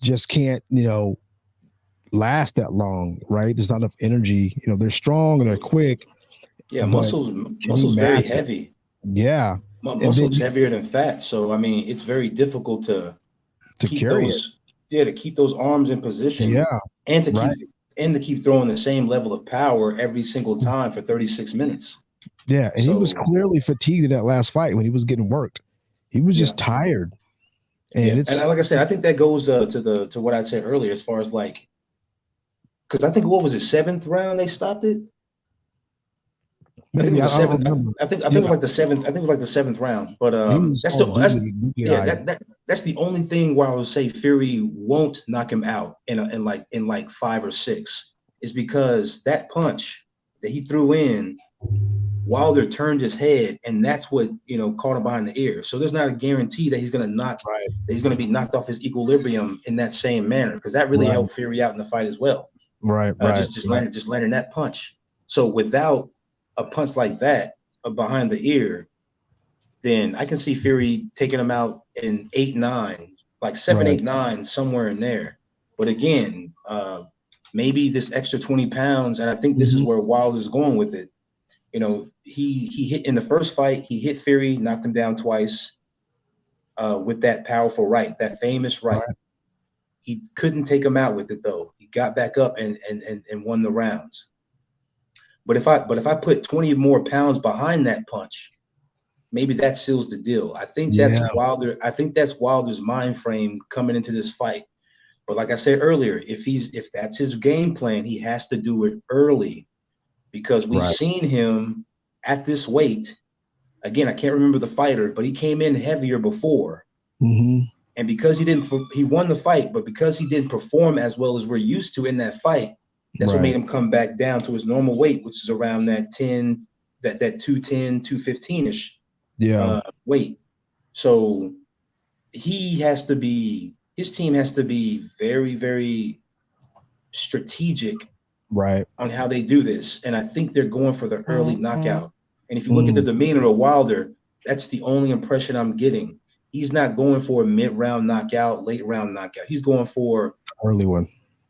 Speaker 1: just can't, you know, last that long, right? There's not enough energy. You know, they're strong and they're quick.
Speaker 2: Yeah, muscle's very heavy.
Speaker 1: Yeah.
Speaker 2: Muscle's heavier than fat. So I mean, it's very difficult to keep
Speaker 1: carry
Speaker 2: those, to keep those arms in position.
Speaker 1: Yeah.
Speaker 2: And to keep throwing the same level of power every single time for 36 minutes.
Speaker 1: Yeah, and he was clearly fatigued in that last fight when he was getting worked. He was just tired. And
Speaker 2: and like I said, I think that goes to what I said earlier, as far as like, because I think, what was it, 7th round they stopped it?
Speaker 1: Maybe
Speaker 2: I think it was like the 7th. I think it was like the 7th round. But that's the only thing where I would say Fury won't knock him out in like 5 or 6, is because that punch that he threw in, Wilder turned his head, and that's what, you know, caught him behind the ear. So there's not a guarantee that he's going to that he's going to be knocked off his equilibrium in that same manner, because that really helped Fury out in the fight as well. Just landing that punch. So without a punch like that behind the ear, then I can see Fury taking him out in 8-9, like 7-8-9, somewhere in there. But again, maybe this extra 20 pounds, and I think this is where Wilder's going with it. You know, he hit in the first fight, he hit Fury, knocked him down twice with that powerful right, that famous right. He couldn't take him out with it though. He got back up and won the rounds. But if I put 20 more pounds behind that punch, maybe that seals the deal. I think that's Wilder. I think that's Wilder's mind frame coming into this fight. But like I said earlier, if that's his game plan, he has to do it early, because we've seen him at this weight. Again, I can't remember the fighter, but he came in heavier before. And because he won the fight, but because he didn't perform as well as we're used to in that fight, that's what made him come back down to his normal weight, which is around that 210, 215-ish weight. So his team has to be very, very strategic on how they do this. And I think they're going for the early knockout. And if you look at the demeanor of Wilder, that's the only impression I'm getting. He's not going for a mid-round knockout, late round knockout. He's going for
Speaker 1: early one,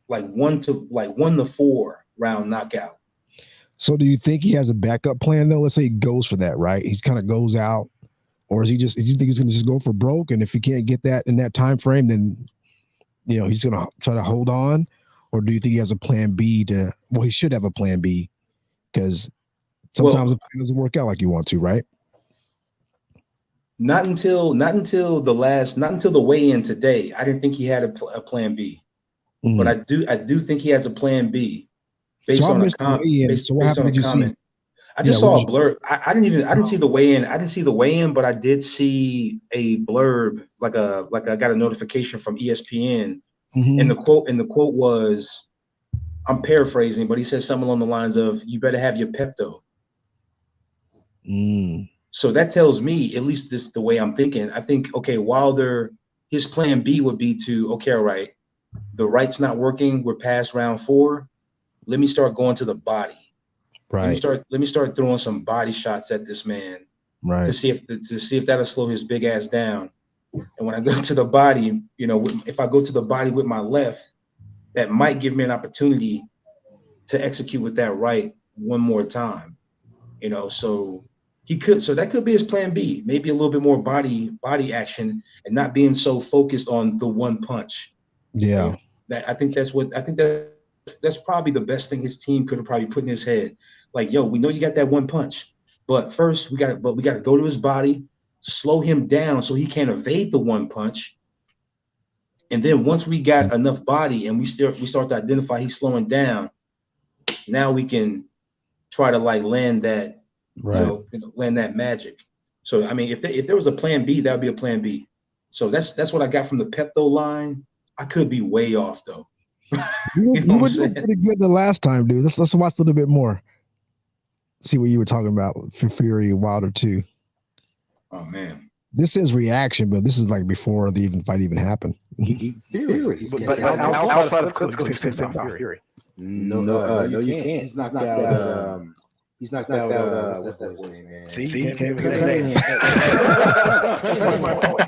Speaker 2: like 1 to 4 round knockout.
Speaker 1: So do you think he has a backup plan though? Let's say he goes for that, right? He kind of goes out, or do you think he's going to just go for broke? And if he can't get that in that time frame, then, you know, he's going to try to hold on? Or do you think he has a plan B he should have a plan B, because sometimes the plan doesn't work out like you want to, right?
Speaker 2: Not until the weigh-in today. I didn't think he had a plan B, but I do think he has a plan B based on a comment. I just saw a blurb. I didn't see the weigh-in. I didn't see the weigh-in, but I did see a blurb, like I got a notification from ESPN. And the quote was, I'm paraphrasing, but he said something along the lines of, "You better have your Pepto." So that tells me, at least this is the way I'm thinking. I think, okay, Wilder, his plan B would be to, okay, all right, the right's not working. We're past round 4. Let me start going to the body. Let me start throwing some body shots at this man. To see if that'll slow his big ass down. And when I go to the body, you know, if I go to the body with my left, that might give me an opportunity to execute with that right one more time. You know, so that could be his plan B, maybe a little bit more body action and not being so focused on the one punch.
Speaker 1: Yeah.
Speaker 2: I think that's probably the best thing his team could have probably put in his head. Like, yo, we know you got that one punch, but first we got to go to his body, slow him down so he can't evade the one punch. And then once we got enough body and we start to identify he's slowing down, now we can try to like land that
Speaker 1: Right.
Speaker 2: land that magic. So I mean, if there was a plan B, that would be a plan B. So that's what I got from the Pepto line. I could be way off though.
Speaker 1: You were doing pretty good the last time, dude. Let's watch a little bit more. See what you were talking about for Fury Wilder 2.
Speaker 2: Oh man.
Speaker 1: This is reaction, but this is like before the fight even happened.
Speaker 3: Fury.
Speaker 4: Outside of Fury.
Speaker 3: No, you can't. He's knocked out. He's knocked out. What's that boy's name, man?
Speaker 4: See, he can't even say his name. That's my point.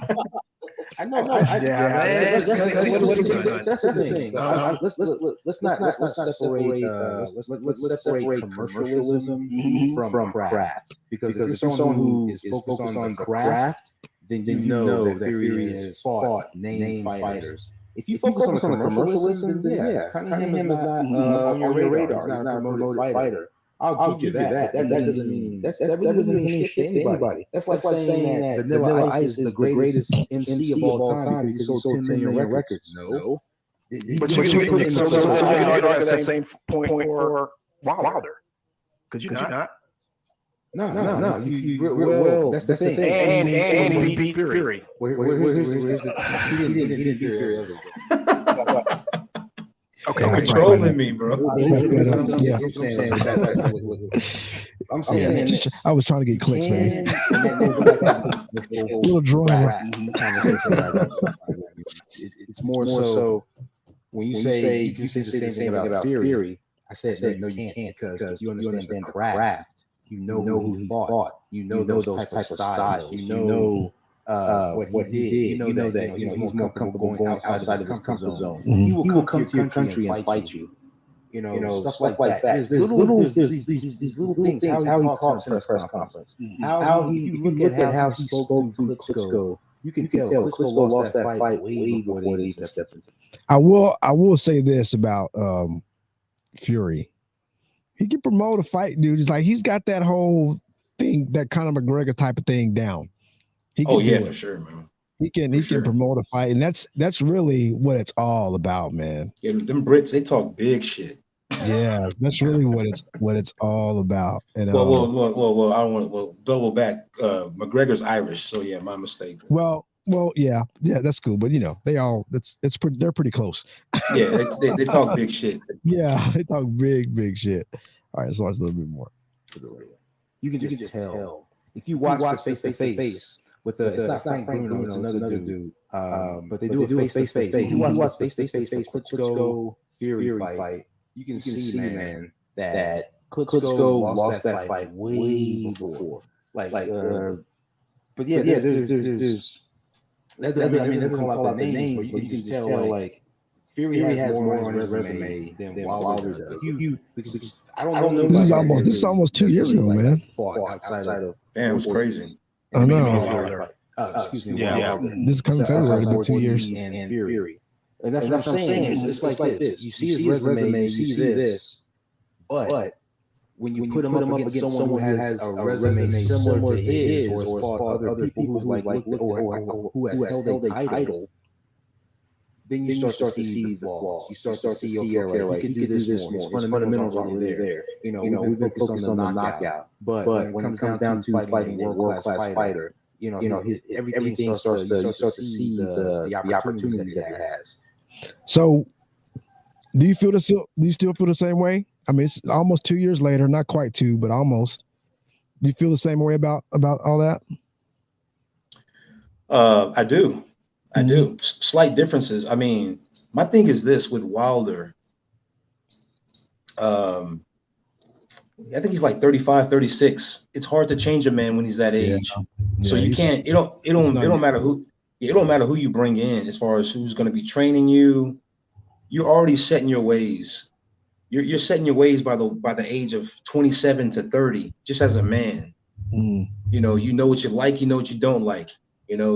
Speaker 3: I know. That's the thing. Let's separate commercialism from craft. Because if you're someone who is focused on craft, then you know that Fury has fought named fighters. If you focus on the commercialism, then yeah, Cunningham is not on your radar. He's not a promoted fighter. I'll give you that. That doesn't mean that really doesn't mean shit to anybody. That's like saying that Vanilla Ice is the greatest MC of all time because he sold 10 million records. No.
Speaker 4: But you can argue that same point for Wilder. Could you not?
Speaker 3: No. You that's the thing.
Speaker 4: And he's beat Fury.
Speaker 3: He didn't beat Fury.
Speaker 2: Okay, you're trolling me, bro.
Speaker 1: Yeah.
Speaker 3: I'm saying
Speaker 1: I was trying to get clicks, man. A little drawing.
Speaker 3: It's more so when you say you can say the same thing about Fury. I said no, you can't because you understand craft. You know who he fought. You know those types of styles. You know what he did. You know that he's more comfortable going outside of his comfort zone. He will come to your country and fight you. You know stuff like that. There's these little things. How he talks in a press conference. How he look at how he spoke to Klitschko. You can tell Klitschko lost that fight way before they even stepped into.
Speaker 1: I will say this about Fury. He can promote a fight, dude. It's like he's got that whole thing, that Conor McGregor type of thing down.
Speaker 2: For sure, man.
Speaker 1: He can promote a fight, and that's really what it's all about, man.
Speaker 2: Yeah, them Brits, they talk big shit.
Speaker 1: Yeah, that's really what it's all about. And
Speaker 2: well, I don't want to double back. McGregor's Irish, so yeah, my mistake.
Speaker 1: Well, yeah, that's cool. But they're pretty close.
Speaker 2: Yeah, they talk big shit.
Speaker 1: Yeah, they talk big shit. All right, let's watch a little bit more.
Speaker 3: You can just tell if you watch the face to face with it's not Frank Bruno, it's another dude. But they do a face to face. You watch face to face Klitschko Fury fight. You can see, man, that Klitschko lost that fight way before. But yeah, there's. I mean, they call out the name, but you can just tell like Fury has more on his resume than Wilder does. Because I don't know.
Speaker 1: This is almost 2 years ago, man.
Speaker 3: Outside of
Speaker 2: damn, it's crazy.
Speaker 1: I know.
Speaker 3: Excuse me.
Speaker 4: Yeah.
Speaker 1: This is coming February, about 2 years.
Speaker 3: And Fury. And that's what I'm saying. It's like this. You see his resume, you see this, but when you put him up against someone who has a resume similar to his, or has fought other people who's like or who has held a title, then you start to see the flaws. You start to see, okay, like he can do this more. His fundamentals aren't really there. We focus on the knockout, but when it comes down to fighting a world-class fighter, everything starts to you start to see the opportunities that he has.
Speaker 1: So, do you still feel the same way? I mean, it's almost 2 years later, not quite 2, but almost. Do you feel the same way about all that?
Speaker 2: I do. I do. Slight differences. I mean, my thing is this with Wilder. I think he's like 35, 36. It's hard to change a man when he's that age. Yeah, so you can't. It don't matter who. It don't matter who you bring in as far as who's going to be training you. You're already setting your ways. You're setting your ways by the age of 27 to 30, just as a man. You know what you like, you know what you don't like. You know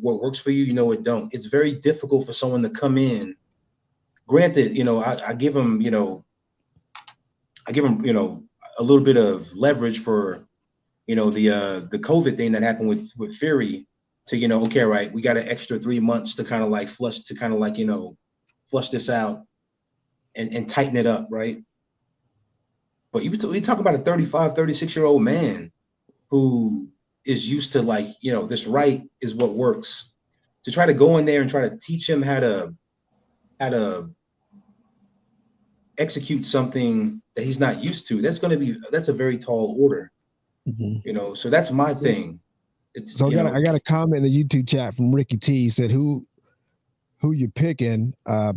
Speaker 2: what works for you, you know what don't. It's very difficult for someone to come in. Granted, I give him, a little bit of leverage for, the COVID thing that happened with Fury to, okay, right, we got an extra 3 months to kind of like flush this out and tighten it up, right? But you talk about a 35, 36-year-old man who is used to, like, you know, this right is what works. To try to go in there and try to teach him how to execute something that he's not used to, that's a very tall order. You know, so that's my thing. It's
Speaker 1: so I got a comment in the YouTube chat from Ricky T. He said, who you picking? I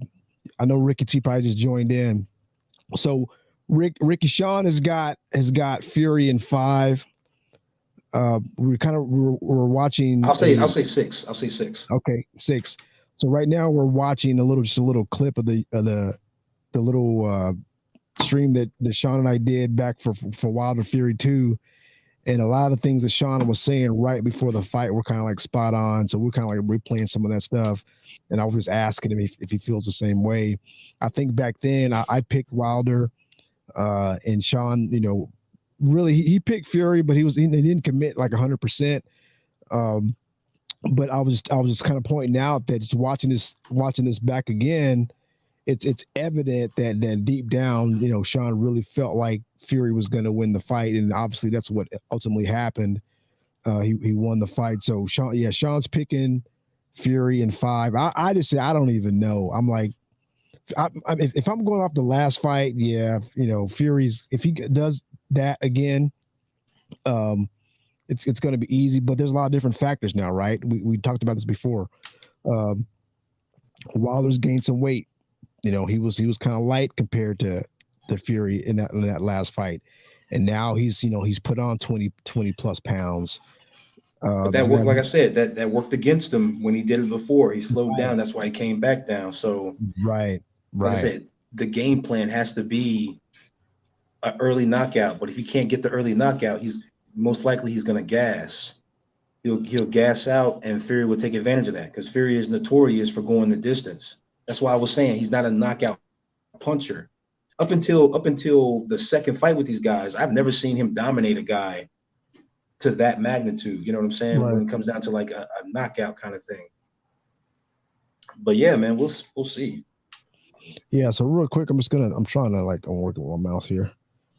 Speaker 1: know Ricky T probably just joined in. So Ricky Sean has got Fury in 5. We're watching.
Speaker 2: I'll say 6. I'll say 6.
Speaker 1: Okay, 6. So right now we're watching just a little clip of the little stream that Sean and I did back for Wilder Fury 2. And a lot of the things that Sean was saying right before the fight were kind of like spot on. So we're kind of like replaying some of that stuff. And I was just asking him if he feels the same way. I think back then I picked Wilder, and Sean, you know, really he picked Fury, but he didn't commit like 100%. But I was just kind of pointing out that just watching this back again, it's evident that deep down, you know, Sean really felt like Fury was going to win the fight, and obviously that's what ultimately happened. He won the fight. So Sean's picking Fury in 5. I just say I don't even know. I'm like, if I'm going off the last fight, yeah, you know, Fury's, if he does that again, it's going to be easy. But there's a lot of different factors now, right? We talked about this before. Wilder's gained some weight. You know, he was kind of light compared to Fury in that last fight, and now he's put on 20 plus pounds.
Speaker 2: But that worked, like I said, that worked against him when he did it before. He slowed down. That's why he came back down. So
Speaker 1: right.
Speaker 2: Like I said, the game plan has to be an early knockout. But if he can't get the early knockout, he's most likely going to gas. He'll gas out, and Fury will take advantage of that because Fury is notorious for going the distance. That's why I was saying he's not a knockout puncher. Up until the second fight with these guys, I've never seen him dominate a guy to that magnitude. You know what I'm saying? Right. When it comes down to like a knockout kind of thing. But yeah, man, we'll see.
Speaker 1: Yeah. So real quick, I'm working with my mouse here.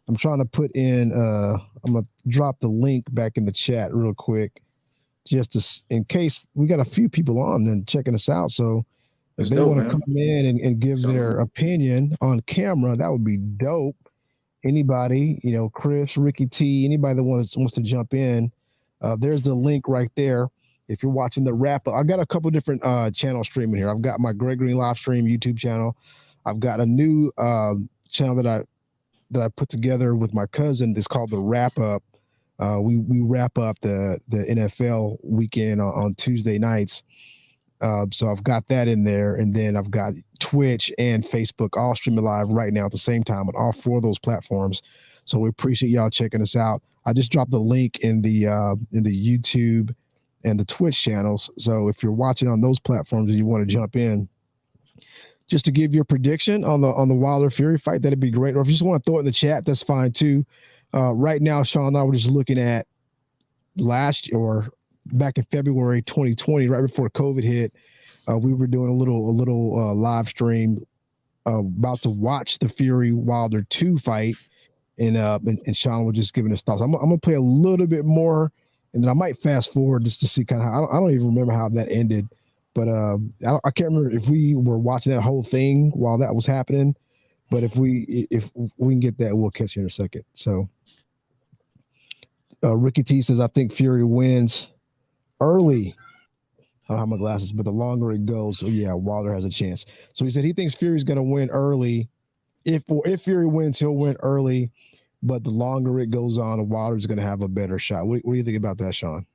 Speaker 1: I'm trying to put in. I'm gonna drop the link back in the chat real quick, just in case we got a few people on and checking us out. So if they want to come in and give their opinion on camera, that would be dope. Anybody, you know, Chris, Ricky T, anybody that wants to jump in, there's the link right there. If you're watching the wrap up, I've got a couple different channels streaming here. I've got my Greg Green live stream YouTube channel. I've got a new channel that I put together with my cousin. It's called the Wrap Up. We wrap up the NFL weekend on Tuesday nights. So I've got that in there, and then I've got Twitch and Facebook all streaming live right now at the same time on all 4 of those platforms. So we appreciate y'all checking us out. I just dropped the link in the YouTube and the Twitch channels. So if you're watching on those platforms and you want to jump in, just to give your prediction on the Wilder Fury fight, that'd be great. Or if you just want to throw it in the chat, that's fine too. Right now, Sean and I were just looking at back in February 2020, right before COVID hit, we were doing a little live stream about to watch the Fury Wilder 2 fight, and Sean was just giving us thoughts. I'm gonna play a little bit more, and then I might fast forward just to see kind of how I don't even remember how that ended, but I can't remember if we were watching that whole thing while that was happening. But if we can get that, we'll catch you in a second. So Ricky T says, I think Fury wins early. I don't have my glasses, but the longer it goes, so yeah, Wilder has a chance. So he said he thinks Fury's going to win early. If Fury wins, he'll win early, but the longer it goes on, Wilder's going to have a better shot. What do you think about that, Sean?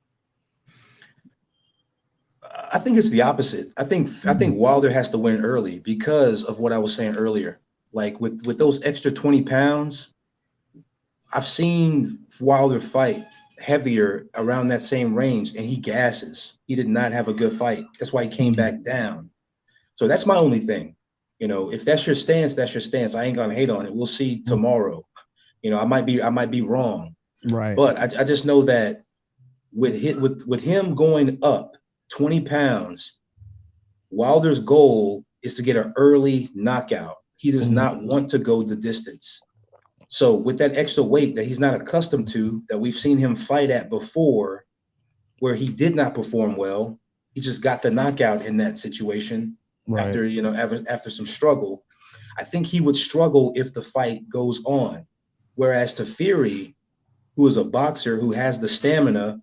Speaker 2: I think it's the opposite. I think Wilder has to win early because of what I was saying earlier. Like with those extra 20 pounds, I've seen Wilder fight heavier around that same range, and he gasses. He did not have a good fight. That's why he came back down. So that's my only thing. You know, if that's your stance, that's your stance. I ain't gonna hate on it. We'll see tomorrow. You know, I might be wrong.
Speaker 1: Right.
Speaker 2: But I just know that with him going up 20 pounds, Wilder's goal is to get an early knockout. He does not want to go the distance. So with that extra weight that he's not accustomed to, that we've seen him fight at before, where he did not perform well, he just got the knockout in that situation after, you know, after some struggle. I think he would struggle if the fight goes on. Whereas to Fury, who is a boxer who has the stamina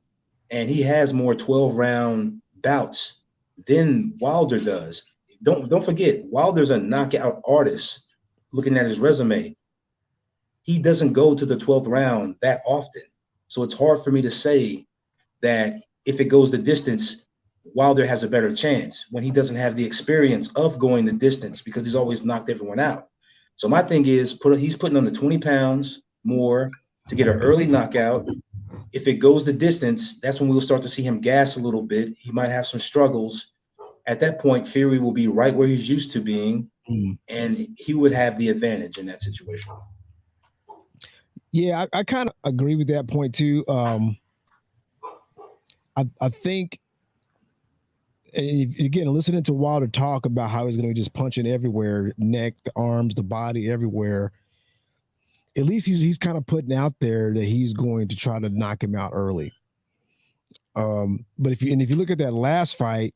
Speaker 2: and he has more 12-round bouts than Wilder does. Don't forget, Wilder's a knockout artist. Looking at his resume, he doesn't go to the 12th round that often. So it's hard for me to say that if it goes the distance, Wilder has a better chance when he doesn't have the experience of going the distance because he's always knocked everyone out. So my thing is, he's putting on the 20 pounds more to get an early knockout. If it goes the distance, that's when we'll start to see him gas a little bit. He might have some struggles. At that point, Fury will be right where he's used to being, and he would have the advantage in that situation.
Speaker 1: Yeah, I kind of agree with that point too. I think, again, listening to Wilder talk about how he's going to be just punching everywhere, neck, the arms, the body, everywhere. At least he's kind of putting out there that he's going to try to knock him out early. But if you look at that last fight,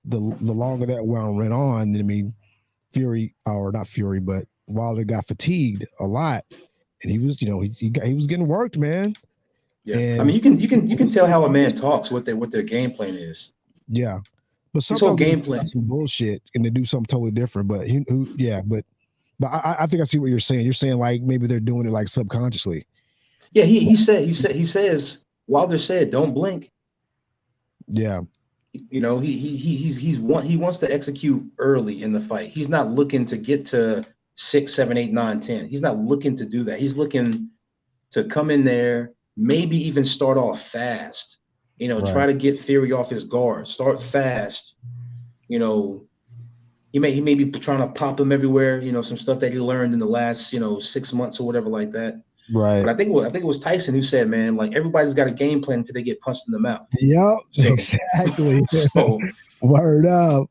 Speaker 1: the longer that round went on, I mean, Wilder got fatigued a lot, and he was, you know, he was getting worked, man.
Speaker 2: Yeah, and, I mean, you can tell how a man talks, what their game plan is.
Speaker 1: Yeah, but sometimes game plan some bullshit and they do something totally different. But but I think I see what you're saying. You're saying like maybe they're doing it like subconsciously.
Speaker 2: Yeah, he says Wilder said, "Don't blink."
Speaker 1: Yeah.
Speaker 2: You know, he wants to execute early in the fight. He's not looking to get to 6, 7, 8, 9, 10. He's not looking to do that. He's looking to come in there, maybe even start off fast. You know, try to get Fury off his guard. Start fast. You know, he may be trying to pop him everywhere. You know, some stuff that he learned in the last 6 months or whatever like that.
Speaker 1: Right.
Speaker 2: But I think it was Tyson who said, man, like everybody's got a game plan until they get punched in the mouth.
Speaker 1: Yep, so, exactly. So word up.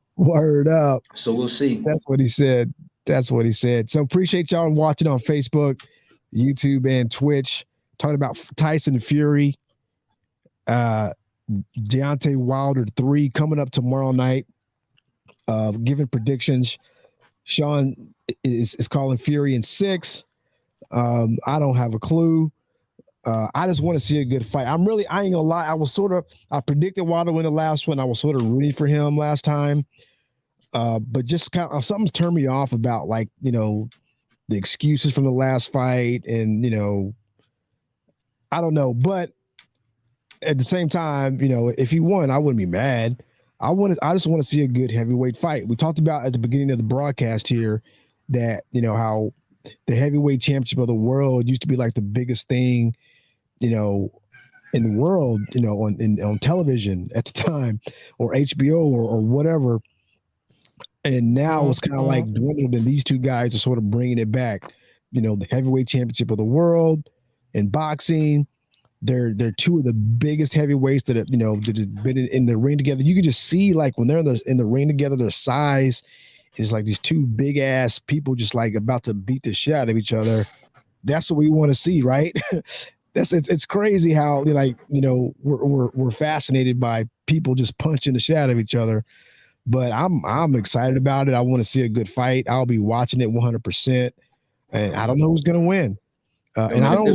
Speaker 2: So we'll see.
Speaker 1: That's what he said. So appreciate y'all watching on Facebook, YouTube, and Twitch. Talking about Tyson Fury, Deontay Wilder 3 coming up tomorrow night. Giving predictions. Sean is calling Fury in 6. I don't have a clue. I just want to see a good fight. I ain't gonna lie. I predicted Wilder win the last one. I was sort of rooting for him last time. But just kind of something's turned me off about the excuses from the last fight. And, I don't know, but at the same time, if he won, I wouldn't be mad. I just want to see a good heavyweight fight. We talked about at the beginning of the broadcast here that, how the heavyweight championship of the world used to be like the biggest thing, in the world, on television at the time, or HBO or whatever. And now it's kind of like dwindled, and these two guys are sort of bringing it back. The heavyweight championship of the world in boxing. They're two of the biggest heavyweights that have, that have been in the ring together. You can just see, like, when they're in the ring together, their size. It's like these two big ass people just like about to beat the shit out of each other. That's what we want to see, right? It's crazy how we're fascinated by people just punching the shit out of each other. But I'm excited about it. I want to see a good fight. I'll be watching it 100%. And I don't know who's gonna win. And I don't.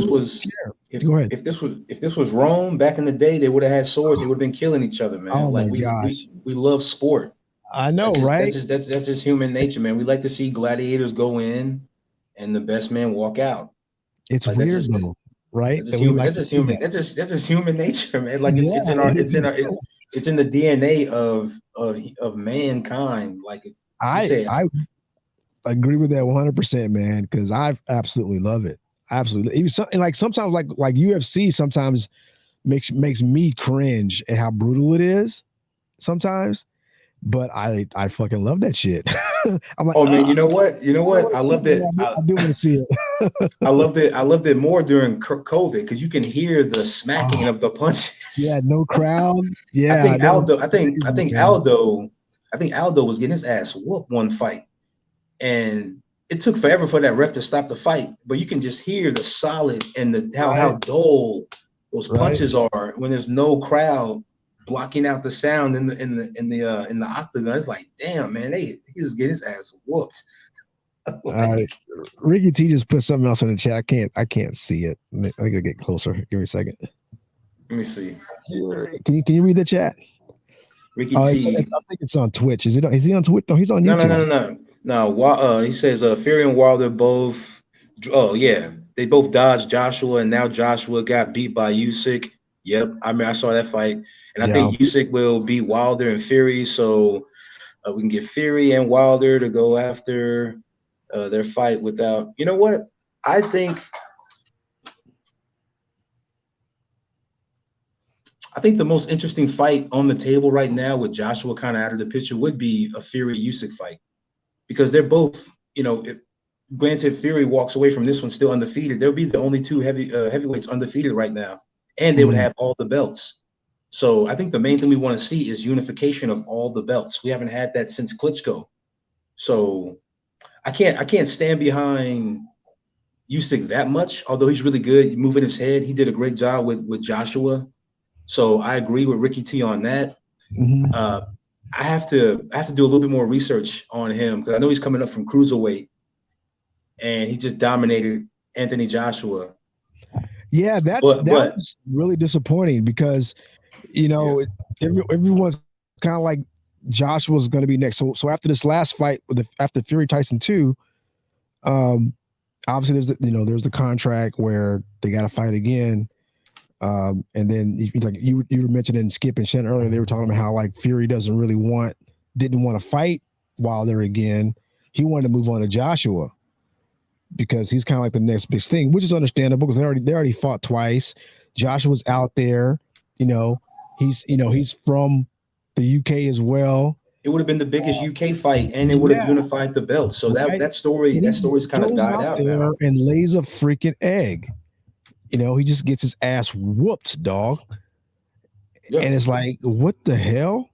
Speaker 2: If this was Rome back in the day, they would have had swords. They would have been killing each other, man.
Speaker 1: Oh
Speaker 2: like
Speaker 1: my gosh.
Speaker 2: We love sport.
Speaker 1: I know, right?
Speaker 2: That's just human nature, man. We like to see gladiators go in and the best man walk out.
Speaker 1: It's like, weird, though, right?
Speaker 2: That's just human nature, man. Like it's in the DNA of mankind. Like
Speaker 1: I agree with that 100%, man, because I absolutely love it. Absolutely. Even sometimes like UFC sometimes makes me cringe at how brutal it is sometimes. But I fucking love that shit. I'm like,
Speaker 2: oh man, you know what? I loved it.
Speaker 1: I do want to see it.
Speaker 2: I loved it more during COVID because you can hear the smacking of the punches.
Speaker 1: Yeah, no crowd. Yeah,
Speaker 2: I think Aldo was getting his ass whooped one fight, and it took forever for that ref to stop the fight, but you can just hear the solid and the how dull those punches are when there's no crowd blocking out the sound in the octagon. It's like, damn, man, he just get his ass whooped.
Speaker 1: Ricky T just put something else in the chat. I can't see it. I gotta get closer. Give me a second.
Speaker 2: Let me see.
Speaker 1: Can you read the chat?
Speaker 2: Ricky T.
Speaker 1: I think it's on Twitch. Is he on Twitch? No, he's on YouTube.
Speaker 2: No. He says Fury and Wilder both. Oh yeah, they both dodged Joshua, and now Joshua got beat by Usyk. Yep, I mean I saw that fight, and I think Usyk will beat Wilder and Fury, so we can get Fury and Wilder to go after their fight without. You know what? I think the most interesting fight on the table right now, with Joshua kind of out of the picture, would be a Fury Usyk fight, because they're both, granted Fury walks away from this one still undefeated, they'll be the only two heavyweights undefeated right now, and they would have all the belts. So I think the main thing we want to see is unification of all the belts. We haven't had that since Klitschko. So I can't stand behind Usyk that much, although he's really good moving his head. He did a great job with Joshua. So I agree with Ricky T on that. I have to do a little bit more research on him, because I know he's coming up from cruiserweight, and he just dominated Anthony Joshua.
Speaker 1: Yeah, that was really disappointing, because everyone's kind of like Joshua's going to be next. So after this last fight, after Fury Tyson 2, obviously there's the contract where they got to fight again. And then like you were mentioning Skip and Shen earlier, they were talking about how like Fury didn't want to fight Wilder again. He wanted to move on to Joshua because he's kind of like the next big thing, which is understandable because they already fought twice. Joshua's out there, he's from the UK as well.
Speaker 2: It would have been the biggest UK fight, and it would have unified the belt. So that story's kind of died out
Speaker 1: there
Speaker 2: now.
Speaker 1: And lays a freaking egg. He just gets his ass whooped, dog. Yep. And it's like, what the hell?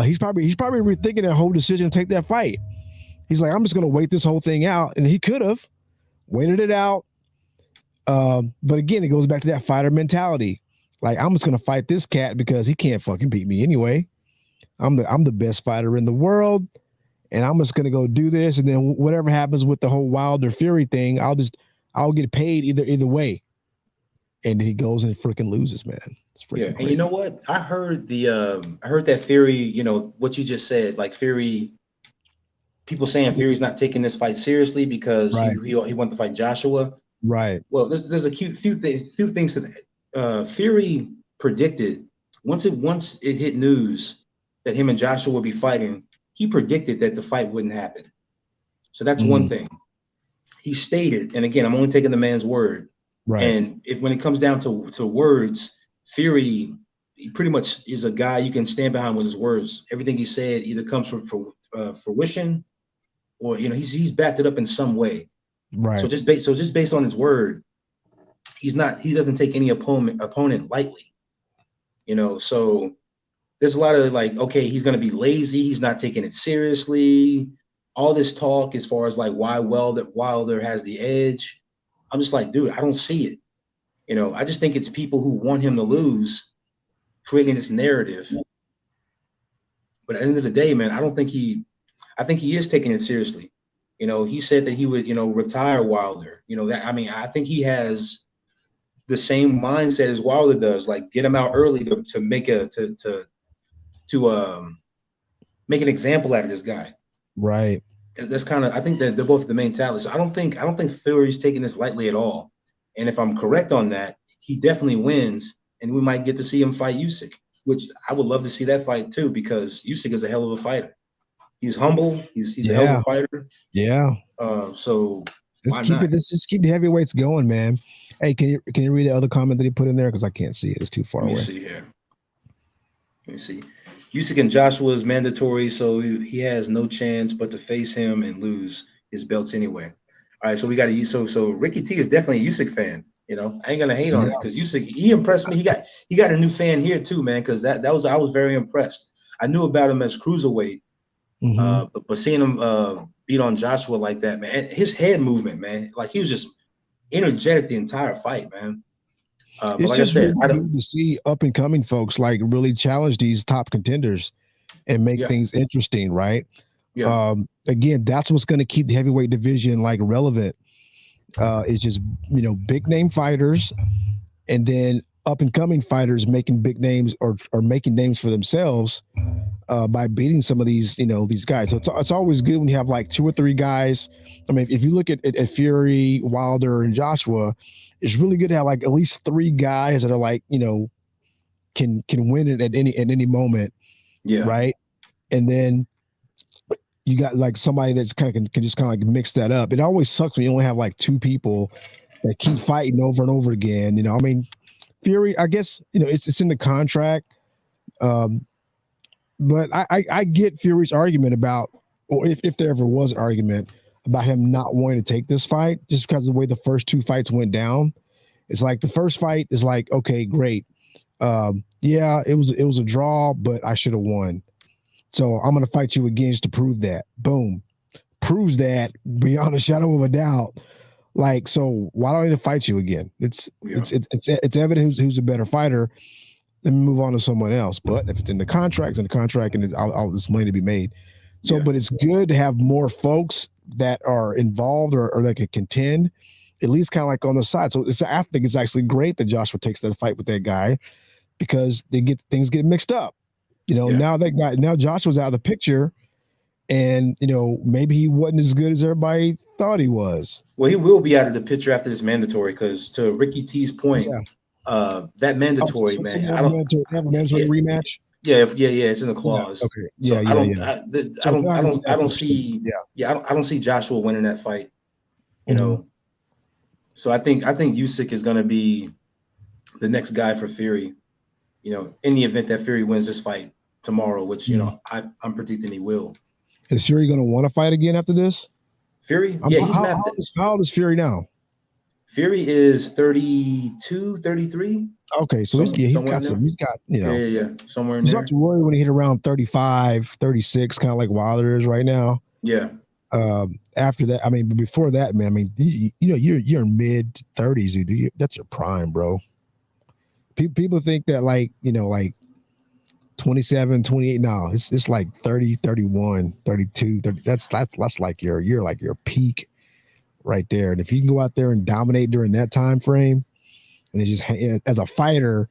Speaker 1: He's probably rethinking that whole decision to take that fight. He's like, I'm just gonna wait this whole thing out, and he could have waited it out. But again, it goes back to that fighter mentality. Like, I'm just gonna fight this cat because he can't fucking beat me anyway. I'm the best fighter in the world, and I'm just gonna go do this, and then whatever happens with the whole Wilder Fury thing, I'll get paid either way. And he goes and freaking loses, man. It's freaking crazy.
Speaker 2: And you know what? I heard that Fury, what you just said, like Fury, people saying Fury's not taking this fight seriously because he wanted to fight Joshua. Right. Well, there's a few things that Fury predicted once it hit news that him and Joshua would be fighting. He predicted that the fight wouldn't happen. So that's one thing. He stated, and again, I'm only taking the man's word. Right. And when it comes down to words, Fury, he pretty much is a guy you can stand behind with his words. Everything he said either comes from fruition, or he's backed it up in some way. Right. So just based on his word, he doesn't take any opponent lightly. So there's a lot of like, okay, he's gonna be lazy, he's not taking it seriously. All this talk as far as like why Wilder has the edge. I'm just like, dude, I don't see it. I just think it's people who want him to lose creating this narrative. But at the end of the day, man, I think he is taking it seriously. He said that he would, retire Wilder. I think he has the same mindset as Wilder does, like get him out early to make to make an example out of this guy. Right. That's kind of, I think that they're both the main talents. So I don't think Fury's taking this lightly at all. And if I'm correct on that, he definitely wins, and we might get to see him fight Usyk, which I would love to see that fight too, because Usyk is a hell of a fighter. He's humble. He's a hell of a fighter. Yeah. So let's just keep the heavyweights going, man. Hey, can you read the other comment that he put in there? Because I can't see it. It's too far away. Let me see here. Let me see. Usyk and Joshua is mandatory, so he has no chance but to face him and lose his belts anyway. All right, so we got to use so Ricky T is definitely a Usyk fan. I ain't gonna hate on it because Usyk, he impressed me. He got a new fan here too, man. Because I was very impressed. I knew about him as cruiserweight, but seeing him beat on Joshua like that, man. And his head movement, man, like he was just energetic the entire fight, man. But
Speaker 1: It's
Speaker 2: like I
Speaker 1: just
Speaker 2: said,
Speaker 1: really good to see up and coming folks like really challenge these top contenders and make things interesting, right?
Speaker 2: Yeah.
Speaker 1: Again, that's what's going to keep the heavyweight division like relevant. It's just, you know, big name fighters and then up and coming fighters making big names or making names for themselves by beating some of these, you know, these guys. So it's always good when you have like 2 or 3 guys. I mean, if you look at Fury, Wilder, and Joshua, it's really good to have like at least 3 guys that are like, you know, can win it at any moment.
Speaker 2: Yeah.
Speaker 1: Right. And then you got like somebody that's kind of can just kind of like mix that up. It always sucks when you only have like 2 people that keep fighting over and over again. You know, I mean, Fury, I guess, you know, it's in the contract. But I get Fury's argument about, or if there ever was an argument about him not wanting to take this fight, just because of the way the first 2 fights went down. It's like the first fight is like, okay, great. Yeah, it was a draw, but I should have won. So I'm going to fight you again just to prove that. Boom. Proves that beyond a shadow of a doubt. Like, so why don't I need to fight you again? It's evident who's a better fighter. Let me move on to someone else. But if it's in the contract, and there's money to be made. So, but it's good to have more folks that are involved or that can contend, at least kind of like on the side. So I think it's actually great that Joshua takes that fight with that guy because things get mixed up. You know, now Joshua's out of the picture, and you know maybe he wasn't as good as everybody thought he was.
Speaker 2: Well, he will be out of the picture after this mandatory because to Ricky T's point, that mandatory man, I don't
Speaker 1: have a mandatory rematch.
Speaker 2: Yeah, it's in the clause.
Speaker 1: Yeah, okay.
Speaker 2: I don't see Joshua winning that fight. You know, so I think Usyk is going to be the next guy for Fury. You know, in the event that Fury wins this fight tomorrow, which you know I'm predicting he will.
Speaker 1: Is Fury going to want to fight again after this?
Speaker 2: Fury?
Speaker 1: He's how old is Fury now?
Speaker 2: Fury is 32, 33.
Speaker 1: Okay, so he's got you know.
Speaker 2: Yeah, somewhere in
Speaker 1: there. You
Speaker 2: there.
Speaker 1: have to worry when he hit around 35, 36, kind of like Wilder is right now.
Speaker 2: Yeah.
Speaker 1: After that, I mean, but before that, man, I mean, you know, you're in mid 30s, dude. That's your prime, bro. People think that like, you know, like 27, 28 now. It's like 30, 31, 32, 30. That's like your peak right there. And if you can go out there and dominate during that time frame, and then just as a fighter,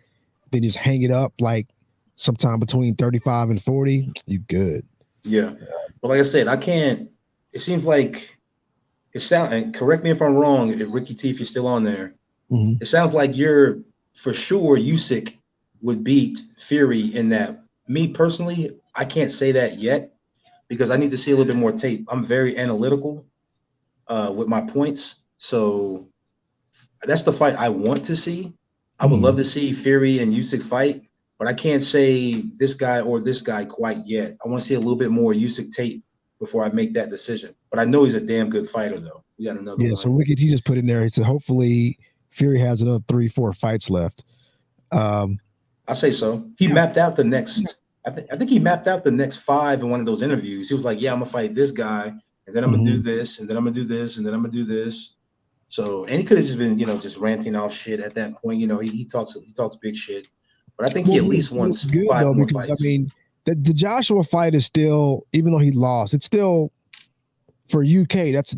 Speaker 1: they just hang it up like sometime between 35 and 40, you good.
Speaker 2: Yeah. But like I said, it seems like and correct me if I'm wrong, if Ricky T, if you're still on there, it sounds like you're for sure Usyk would beat Fury in that. Me personally, I can't say that yet because I need to see a little bit more tape. I'm very analytical with my points. So that's the fight I want to see. I would love to see Fury and Usyk fight, but I can't say this guy or this guy quite yet. I want to see a little bit more Usyk tape before I make that decision. But I know he's a damn good fighter, though. We got another one.
Speaker 1: So Ricky T just put in there. He said, hopefully Fury has another 3-4 fights left.
Speaker 2: I say so. He mapped out the next. I think he mapped out the next 5 in one of those interviews. He was like, "Yeah, I'm gonna fight this guy, and then I'm gonna do this, and then I'm gonna do this, and then I'm gonna do this." So, and he could have just been, you know, just ranting off shit at that point. You know, he talks big shit, but I think he at least wants 5 more fights.
Speaker 1: I mean, the Joshua fight is still, even though he lost, it's still for UK. That's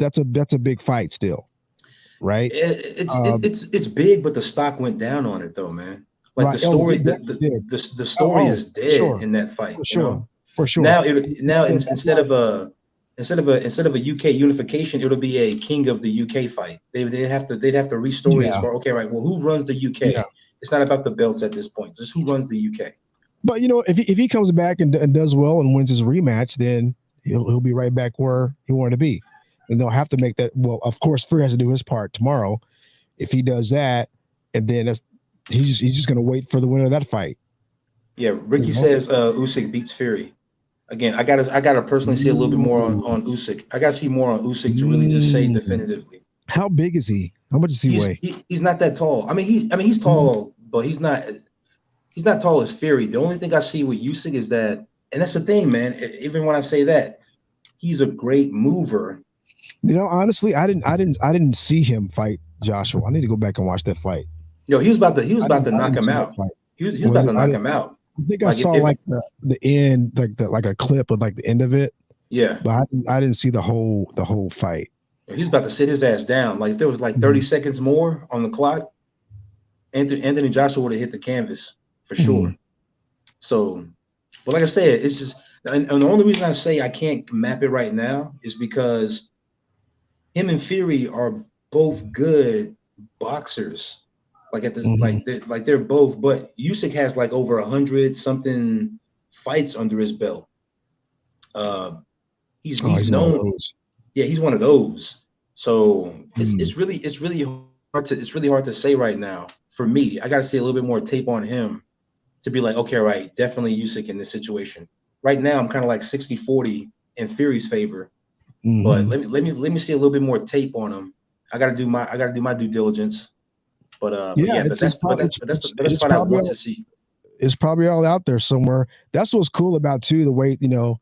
Speaker 1: a big fight still, right?
Speaker 2: It's big, but the stock went down on it though, man. Like the story, the story is dead in that fight.
Speaker 1: For sure.
Speaker 2: Now instead of a UK unification, it'll be a King of the UK fight. They'd have to restore it for well, who runs the UK? Yeah. It's not about the belts at this point. Just who runs the UK.
Speaker 1: But you know, if he comes back and does well and wins his rematch, then he'll be right back where he wanted to be, and they'll have to make that. Well, of course, Fury has to do his part tomorrow. If he does that, and then he's just going to wait for the winner of that fight.
Speaker 2: Yeah, Ricky says Usyk beats Fury. Again, I gotta personally see a little bit more on Usyk. I gotta see more on Usyk to really just say definitively.
Speaker 1: How big is he? How much does he weigh?
Speaker 2: He's not that tall. I mean, he's tall, but he's not tall as Fury. The only thing I see with Usyk is that, and that's the thing, man. Even when I say that, he's a great mover.
Speaker 1: You know, honestly, I didn't see him fight Joshua. I need to go back and watch that fight.
Speaker 2: Yo, he was about to knock him out. He was about to knock him out.
Speaker 1: I think I saw like the end, like a clip of like the end of it.
Speaker 2: Yeah,
Speaker 1: but I didn't see the whole fight.
Speaker 2: He was about to sit his ass down. Like if there was like 30 seconds more on the clock, Anthony Joshua would have hit the canvas for sure. So, but like I said, it's just, and the only reason I say I can't map it right now is because him and Fury are both good boxers. Like at the they're both, but Usyk has like over 100 something fights under his belt. He's known. Yeah, he's one of those. So it's really hard to say right now. For me, I got to see a little bit more tape on him to be like, okay, right, definitely Usyk in this situation. Right now, I'm kind of like 60-40 in Fury's favor. But let me see a little bit more tape on him. I got to do my due diligence. But that's the fight I want to see.
Speaker 1: It's probably all out there somewhere. That's what's cool about too, the way, you know,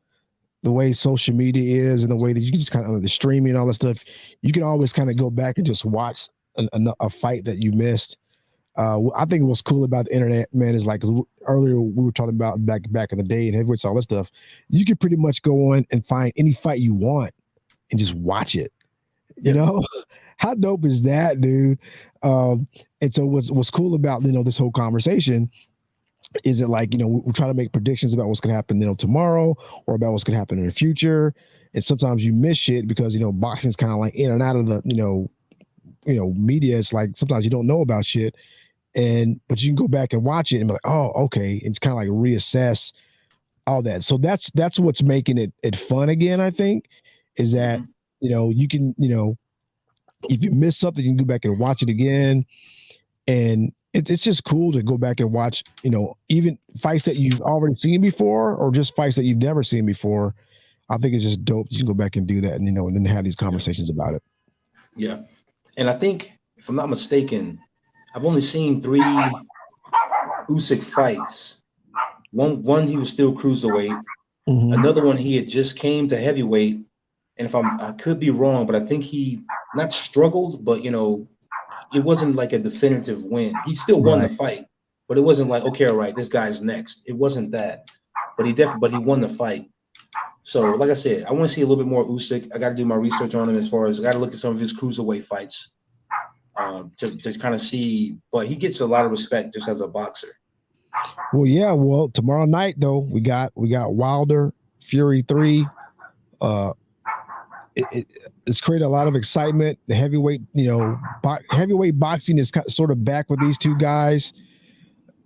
Speaker 1: the way social media is and the way that you can just kind of the streaming and all that stuff. You can always kind of go back and just watch a fight that you missed. I think what's cool about the internet, man, is like, 'cause earlier we were talking about back in the day and heavyweights, all that stuff. You can pretty much go on and find any fight you want and just watch it. You know, how dope is that, dude? And so what's cool about, you know, this whole conversation is it like, you know, we're trying to make predictions about what's going to happen, you know, tomorrow or about what's going to happen in the future. And sometimes you miss shit because, you know, boxing's kind of like in and out of the, you know, media. It's like sometimes you don't know about shit, but you can go back and watch it and be like, oh, okay. And it's kind of like reassess all that. So that's what's making it fun again, I think, is that, you know, you can, you know, if you miss something, you can go back and watch it again. And it's just cool to go back and watch, you know, even fights that you've already seen before or just fights that you've never seen before. I think it's just dope. You can go back and do that and, you know, and then have these conversations about it.
Speaker 2: Yeah. And I think, if I'm not mistaken, I've only seen 3 Usyk fights. One he was still cruiserweight. Another one he had just came to heavyweight. And I could be wrong, but I think he not struggled, but, you know, it wasn't like a definitive win. He still won the fight, but it wasn't like, okay, all right, this guy's next. It wasn't that, but he won the fight. So, like I said, I want to see a little bit more Usyk. I got to do my research on him as far as I got to look at some of his cruiserweight fights to kind of see. But he gets a lot of respect just as a boxer.
Speaker 1: Well, yeah. Well, tomorrow night though, we got Wilder Fury 3. It's created a lot of excitement. The heavyweight, you know, heavyweight boxing is sort of back with these two guys,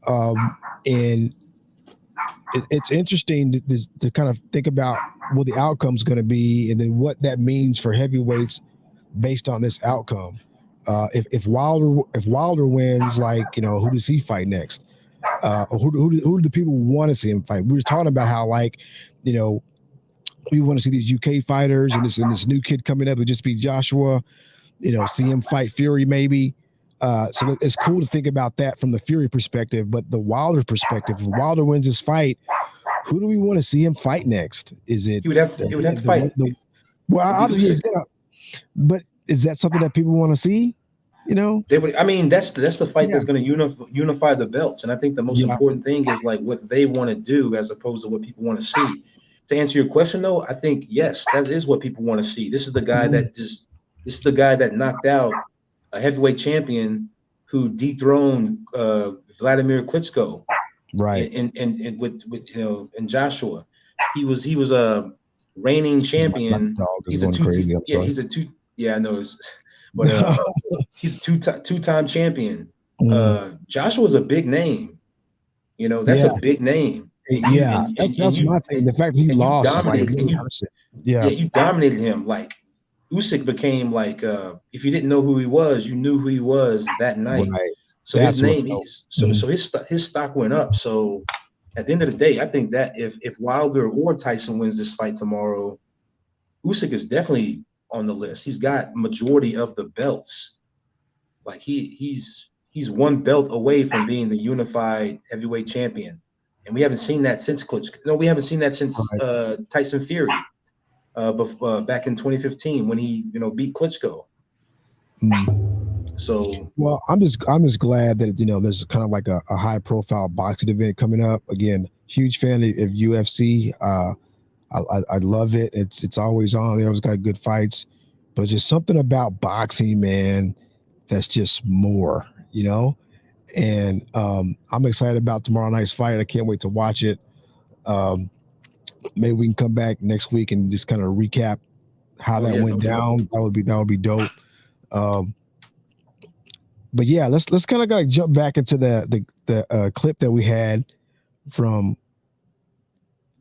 Speaker 1: and it's interesting to kind of think about what the outcome's going to be, and then what that means for heavyweights based on this outcome. If Wilder wins, like, you know, who does he fight next? Or who do the people want to see him fight? We were talking about how, like, you know, we want to see these UK fighters and this new kid coming up who just beat Joshua, you know, see him fight Fury maybe. So it's cool to think about that from the Fury perspective, but the Wilder perspective, if Wilder wins this fight, who do we want to see him fight next? Is it?
Speaker 2: He would have to fight.
Speaker 1: Well, obviously, but is that something that people want to see? You know,
Speaker 2: they would. I mean, that's the fight that's going to unify the belts, and I think the most important thing is like what they want to do as opposed to what people want to see. To answer your question, though, I think yes, that is what people want to see. This is the guy that knocked out a heavyweight champion who dethroned Vladimir Klitschko,
Speaker 1: right?
Speaker 2: And with you know, and Joshua, he was a reigning champion. He's a two-time champion. Joshua's a big name. You know, that's a big name.
Speaker 1: That's my thing. The fact that he lost,
Speaker 2: you dominated him. Like Usyk became like, if you didn't know who he was, you knew who he was that night. Right. So his name is so his stock went up. So at the end of the day, I think that if Wilder or Tyson wins this fight tomorrow, Usyk is definitely on the list. He's got majority of the belts. Like he's one belt away from being the unified heavyweight champion. And we haven't seen that since Klitschko. No, we haven't seen that since Tyson Fury. back in 2015 when he, beat Klitschko. So,
Speaker 1: well, I'm just glad that there's kind of like a high profile boxing event coming up. Again, huge fan of UFC. I love it. It's always on. They always got good fights, but just something about boxing, man, that's just more, And I'm excited about tomorrow night's fight. I can't wait to watch it. Maybe we can come back next week and just kind of recap how that went down. That would be dope. But yeah, let's kind of gotta jump back into the clip that we had from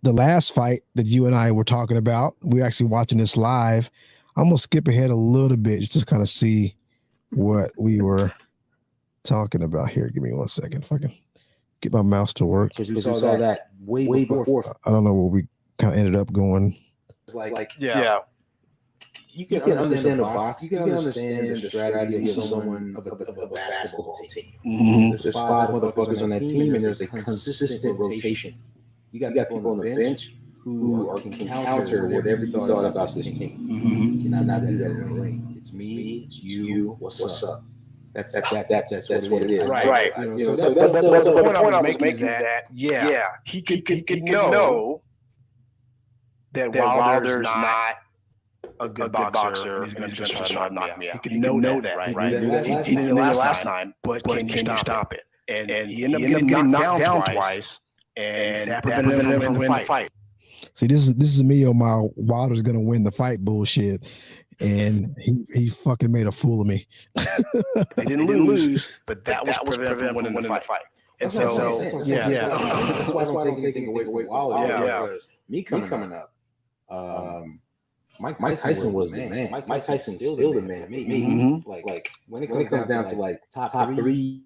Speaker 1: the last fight that you and I were talking about. We're actually watching this live. I'm gonna skip ahead a little bit just to kind of see what we were talking about here. Give me 1 second if I can get my mouse to work.
Speaker 3: Because we saw that way before.
Speaker 1: I don't know where we kind of ended up going.
Speaker 3: It's like you can understand the box. You can understand the strategy of someone of a basketball team.
Speaker 1: Mm-hmm.
Speaker 3: There's 5 motherfuckers on that team, and there's a consistent rotation. You got people on the bench who can counter whatever you thought about this team.
Speaker 1: Mm-hmm.
Speaker 3: You cannot do that in the ring. It's me. It's you. What's up? That's what it is.
Speaker 4: Right.
Speaker 3: So
Speaker 4: the point I was making is that he could know that Wilder's not a good boxer. He's going to just try to knock me out. He could know that, right? He did it last time, but can you stop it? And he ended up getting knocked down twice, and that prevented him from winning the fight.
Speaker 1: See, this is me on my Wilder's going to win the fight bullshit. And he fucking made a fool of me.
Speaker 4: They didn't lose, but that was preventing him from winning the fight. And
Speaker 3: that's why I don't take anything away from Wilder. Because me coming up, Mike Tyson was the man. Mike Tyson still the man. Me. Like when it comes down to like top 3,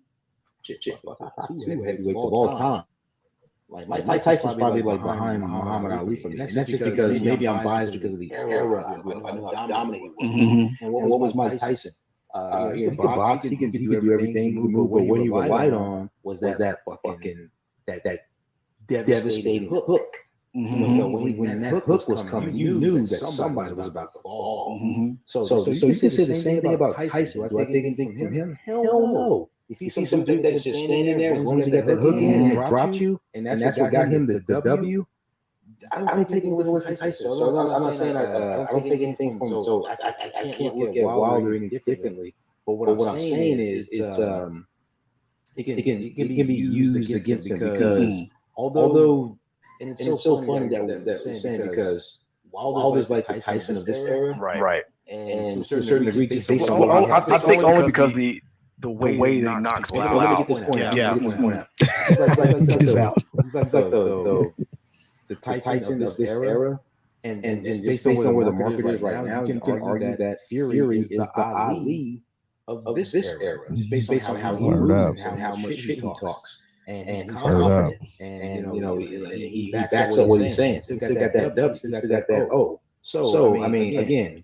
Speaker 3: top 2 heavyweights of all time. Like Mike Tyson's probably like behind Muhammad Ali for me. And that's just because maybe I'm biased because of the era. I know how dominant he was. And what was Mike Tyson? He could box, he could do everything, but what he relied on was that fucking that devastating hook. When that hook was coming, you knew that somebody was about to fall. So you can say the same thing about Tyson. Do I take anything from him? Hell no. If you see some dude that's just standing there, as long as he got that hook in and dropped you, and that's what got him the W, I don't take anything away from Tyson. So I'm not saying I don't take anything from him. So I can't look at Wilder any differently. But what I'm saying is it can be used against him because although and it's so funny that we're saying because Wilder's like the Tyson of this era,
Speaker 4: right?
Speaker 3: And to a certain degree, just based on
Speaker 4: I think only because the way that he knocks people out.
Speaker 3: Let me get this point out.
Speaker 1: Get this out.
Speaker 3: He's like the Tyson of this era, and just based on where the market is right now, you can argue that Fury is the Ali of this era, just based on how he moves and how much shit he talks. And he's confident, and he backs up what he's saying. Still got that W, still got that O. So I mean, again,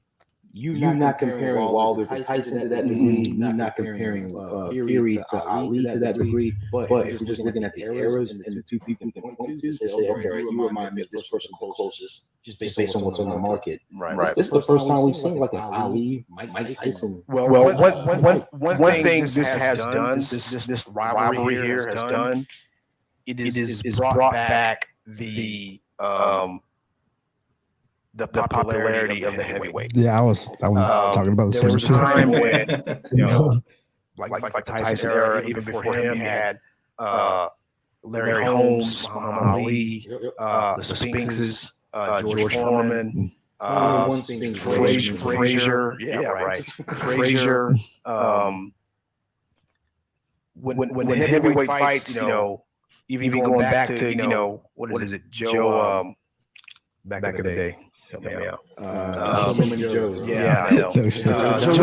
Speaker 3: you're not comparing Wilder to Tyson to that degree. You're not comparing Fury to Ali to that degree. But if you're just looking at the eras and the two people you can point to, say, okay, you remind me of this person the closest, just based on what's on the market.
Speaker 4: Right.
Speaker 3: This is the first time we've seen like an Ali, Mike Tyson.
Speaker 4: Well, one thing this has done, this rivalry here has done, it is brought back the popularity of the heavyweight.
Speaker 1: Yeah, I was talking about the same
Speaker 4: thing. There was a time when, like the Tyson era, even before him, you had Larry Holmes, Muhammad Ali, the Spinxes, George Foreman, Frazier. Frazier. When the heavyweight fights, even going back to, what is it, Joe, back in the day. Help me out.
Speaker 3: Joe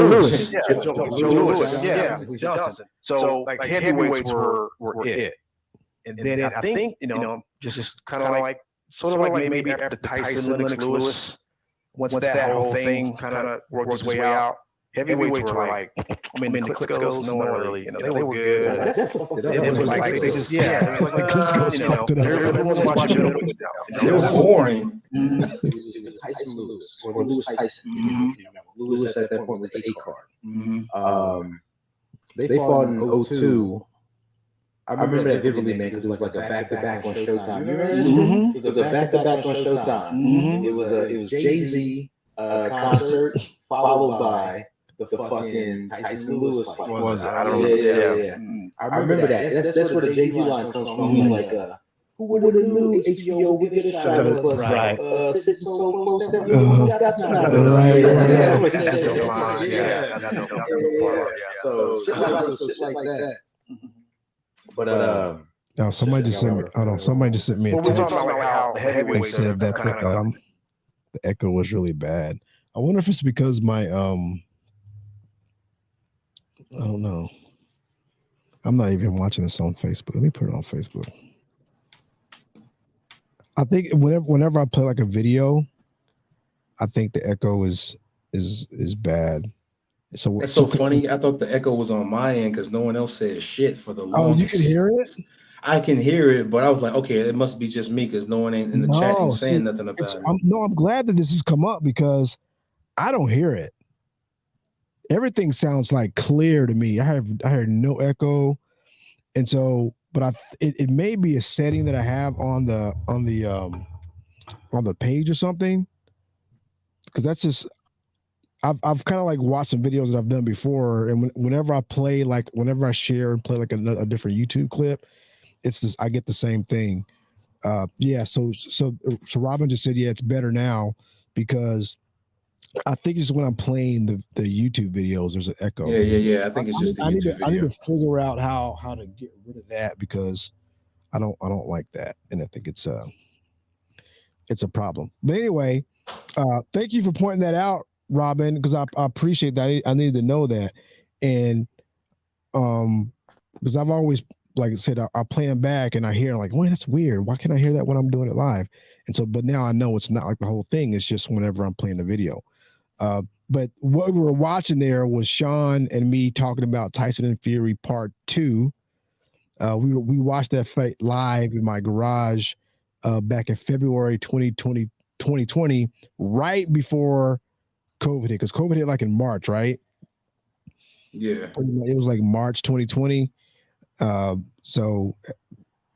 Speaker 4: Lewis. Johnson. So like heavyweights were it. And then I think, just kind of like, sort of like maybe after Tyson, Lennox Lewis, once that whole thing kind of worked its way out, heavyweights were like, I mean, the Klitschko's, no one really, they were good. It was like, they just, it was like, everyone's watching middleweights now.
Speaker 2: It was boring.
Speaker 3: It was Tyson Lewis, or Lewis Tyson. Lewis at that point was the 8 card. They fought in 02. I remember that vividly, man, because it was like a back-to-back on Showtime. You remember? It was a back-to-back on Showtime. It was Jay-Z concert followed by the fucking Tyson Lewis fight.
Speaker 4: Was it? I don't know. Yeah.
Speaker 3: I remember that. That's where the Jay-Z line comes from. He's like, who would have knew HBO would get a shot at us?
Speaker 4: Right.
Speaker 3: Sitting so close that we got sniped. That's what he said.
Speaker 4: Yeah.
Speaker 3: So shit like that. But
Speaker 1: now somebody just sent me. Hold on, somebody just sent me a
Speaker 4: We're
Speaker 1: text.
Speaker 4: talking about how the
Speaker 1: They
Speaker 4: heavyweights
Speaker 1: said that the echo was really bad. I wonder if it's because my I don't know. I'm not even watching this on Facebook. Let me put it on Facebook. I think whenever I play like a video, I think the echo is bad. So
Speaker 2: That's so funny. I thought the echo was on my end because no one else said shit for the longest.
Speaker 1: Oh, you can hear it?
Speaker 2: I can hear it, but I was like, okay, it must be just me because no one ain't in the chat ain't saying nothing about it.
Speaker 1: I'm glad that this has come up because I don't hear it. Everything sounds like clear to me. I heard no echo, and so, but it may be a setting that I have on the page or something, because that's just I've kind of like watched some videos that I've done before, and whenever I share and play like a different YouTube clip, it's this I get the same thing. So Robin just said, yeah, it's better now because I think it's when I'm playing the YouTube videos, there's an echo.
Speaker 2: Yeah. I think it's just the YouTube video.
Speaker 1: I need to figure out how to get rid of that because I don't like that, and I think it's a problem. But anyway, thank you for pointing that out, Robin, because I appreciate that. I needed to know that, and because I've always, like I said, I play them back and I hear like, well, that's weird. Why can't I hear that when I'm doing it live? And so, but now I know it's not like the whole thing. It's just whenever I'm playing the video. But what we were watching there was Sean and me talking about Tyson and Fury Part 2. We watched that fight live in my garage back in February 2020, right before COVID hit, because COVID hit like in March, right?
Speaker 2: Yeah.
Speaker 1: It was like March 2020. So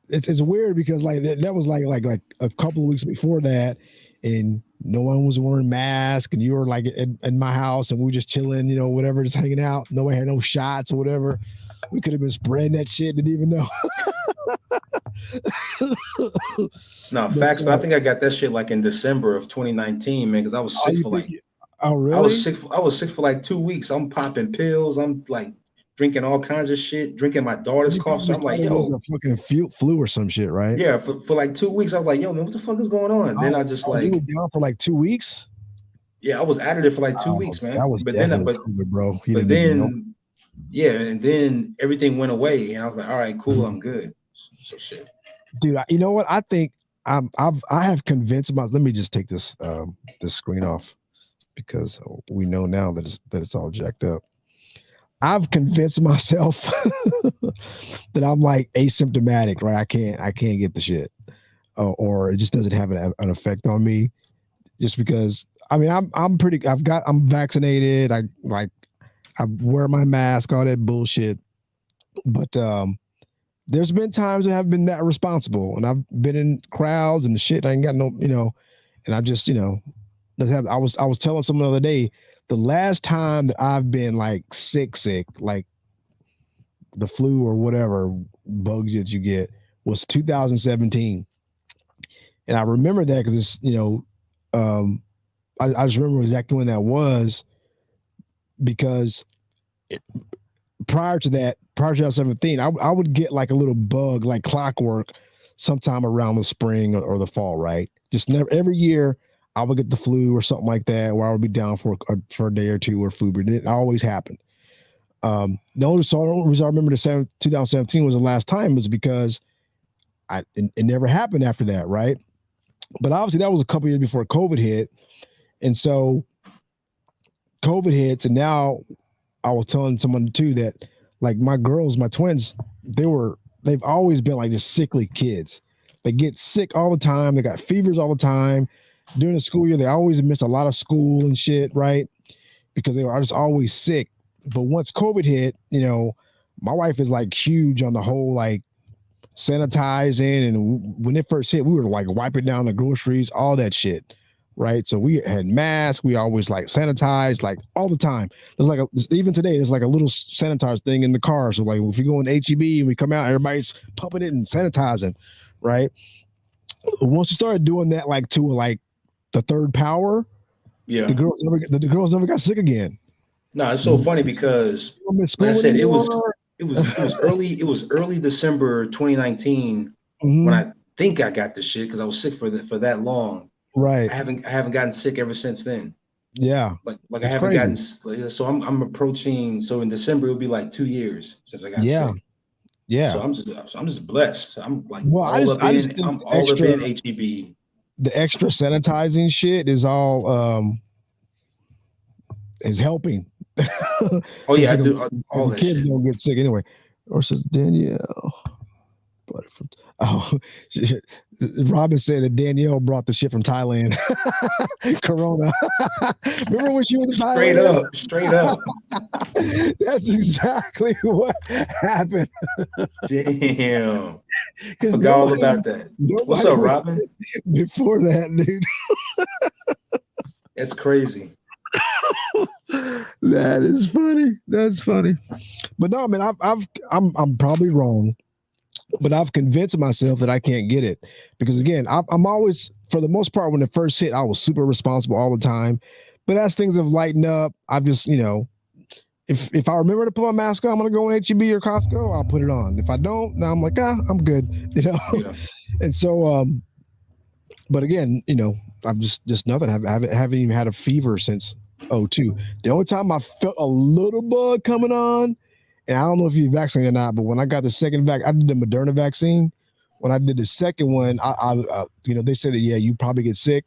Speaker 1: it's weird because like that was like a couple of weeks before that, and no one was wearing masks, and you were like in my house, and we were just chilling, whatever, just hanging out. Nobody had no shots or whatever. We could have been spreading that shit, didn't even know.
Speaker 2: No, facts. I think I got that shit like in December of 2019, man, because I was sick for like.
Speaker 1: Oh really?
Speaker 2: I was sick for like 2 weeks. I'm popping pills. I'm like drinking all kinds of shit, drinking my daughter's cough. So I'm like, yo,
Speaker 1: it was a fucking flu or some shit, right?
Speaker 2: Yeah, for like 2 weeks, I was like, yo, man, what the fuck is going on? Then I just like,
Speaker 1: you were down for like 2 weeks.
Speaker 2: Yeah, I was out of it for like 2 weeks, man.
Speaker 1: That was COVID, bro.
Speaker 2: But then, yeah, and then everything went away, and I was like, all right, cool, I'm good. So shit,
Speaker 1: dude. You know what? I think I have convinced about. Let me just take this this screen off because we know now that it's all jacked up. I've convinced myself that I'm like asymptomatic, right? I can't get the shit, or it just doesn't have an effect on me, just because. I mean, I'm vaccinated. I wear my mask, all that bullshit. But there's been times I have been that responsible, and I've been in crowds and the shit. I ain't got no, and I just, I was telling someone the other day, the last time that I've been like sick, like the flu or whatever bugs that you get was 2017. And I remember that because it's, I just remember exactly when that was, because prior to 2017, I would get like a little bug, like clockwork, sometime around the spring or the fall, right? Just never, every year I would get the flu or something like that, or I would be down for a day or two or food, but it always happened. The only reason I remember 2017 was the last time was because it never happened after that, right? But obviously that was a couple years before COVID hit. And so COVID hits, and now I was telling someone too that like my girls, my twins, they've always been like just sickly kids. They get sick all the time. They got fevers all the time. During the school year, they always miss a lot of school and shit, right? Because they are just always sick. But once COVID hit, you know, my wife is like huge on the whole like sanitizing. And when it first hit, we were like wiping down the groceries, all that shit, right? So we had masks. We always like sanitized like all the time. There's like even today, there's like a little sanitizer thing in the car. So like if you go in HEB and we come out, everybody's pumping it and sanitizing, right? Once you started doing that, like to like the third power,
Speaker 2: Yeah.
Speaker 1: the girls never got sick again.
Speaker 2: No, it's so funny because like I said, it was early December 2019 when I think I got the shit because I was sick for that long.
Speaker 1: Right.
Speaker 2: I haven't gotten sick ever since then.
Speaker 1: Yeah.
Speaker 2: Like I haven't gotten, so I'm approaching, so in December it'll be like 2 years since I got sick.
Speaker 1: Yeah.
Speaker 2: So I'm just blessed. I'm like
Speaker 1: all up in
Speaker 2: HEB.
Speaker 1: The extra sanitizing shit is all is helping.
Speaker 2: Oh yeah, I do all
Speaker 1: the
Speaker 2: that
Speaker 1: kids
Speaker 2: shit.
Speaker 1: don't get sick anyway. Or says Danielle. Robin said that Danielle brought the shit from Thailand. Corona. Remember when she was in Thailand?
Speaker 2: Straight up.
Speaker 1: That's exactly what happened.
Speaker 2: Damn. Forgot all about that. What's up, Robin?
Speaker 1: Before that, dude.
Speaker 2: That's crazy.
Speaker 1: That is funny. That's funny. But no, man, I'm probably wrong, but I've convinced myself that I can't get it because again, I'm always, for the most part, when it first hit, I was super responsible all the time. But as things have lightened up, I've just, you know, if I remember to put my mask on, I'm gonna go in HEB or Costco, I'll put it on. If I don't, now I'm like, I'm good, you know. Yeah. And so, but again, you know, I've just nothing. I haven't even had a fever since 2002. The only time I felt a little bug coming on, and I don't know if you're vaccinated or not, but when I got the second I did the Moderna vaccine. When I did the second one, I you know, they said that, yeah, you probably get sick.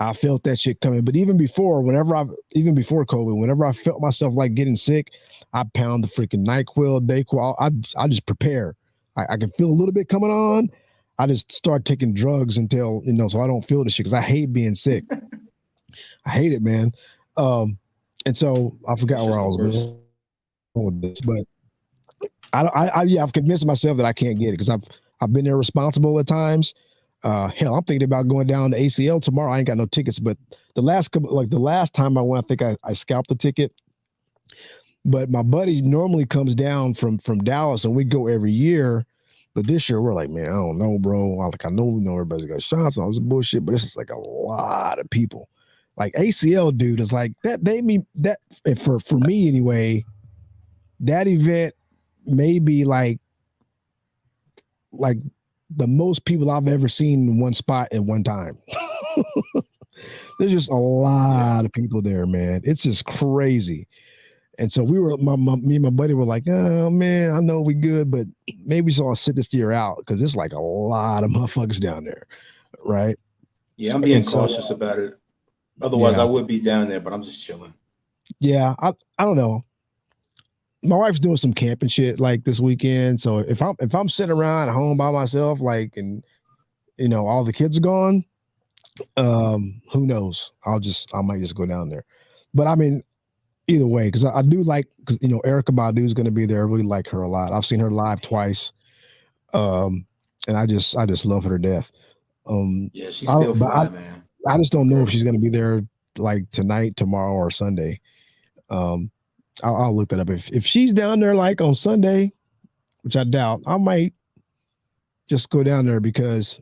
Speaker 1: I felt that shit coming. But even before COVID, whenever I felt myself like getting sick, I pound the freaking NyQuil, Dayquil. I just prepare. I can feel a little bit coming on. I just start taking drugs until, you know, so I don't feel the shit because I hate being sick. I hate it, man. And so I forgot where I was going with this, but I've convinced myself that I can't get it because I've been irresponsible at times. Hell, I'm thinking about going down to ACL tomorrow. I ain't got no tickets, but the last time I went, I think I scalped the ticket. But my buddy normally comes down from Dallas, and we go every year. But this year we're like, man, I don't know, bro. I know everybody's got shots and all this bullshit, but this is like a lot of people. Like ACL, dude, is like that. They mean that for me anyway. That event may be like the most people I've ever seen in one spot at one time. There's just a lot of people there, man. It's just crazy. And so me and my buddy were like, oh man, I know we good, but maybe so I'll sit this year out because there's like a lot of motherfuckers down there, right?
Speaker 2: Yeah, I'm being cautious about it. Otherwise, I would be down there, but I'm just chilling. Yeah,
Speaker 1: I don't know. My wife's doing some camping shit like this weekend. So if I'm sitting around at home by myself, like, and you know, all the kids are gone, who knows? I might just go down there. But I mean, either way, because I do like, because you know, Erykah Badu is going to be there. I really like her a lot. I've seen her live twice, and I just love her to death.
Speaker 2: Yeah, she's still fly, man.
Speaker 1: I just don't know if she's going to be there like tonight, tomorrow, or Sunday. I'll look that up. If she's down there like on Sunday, which I doubt, I might just go down there because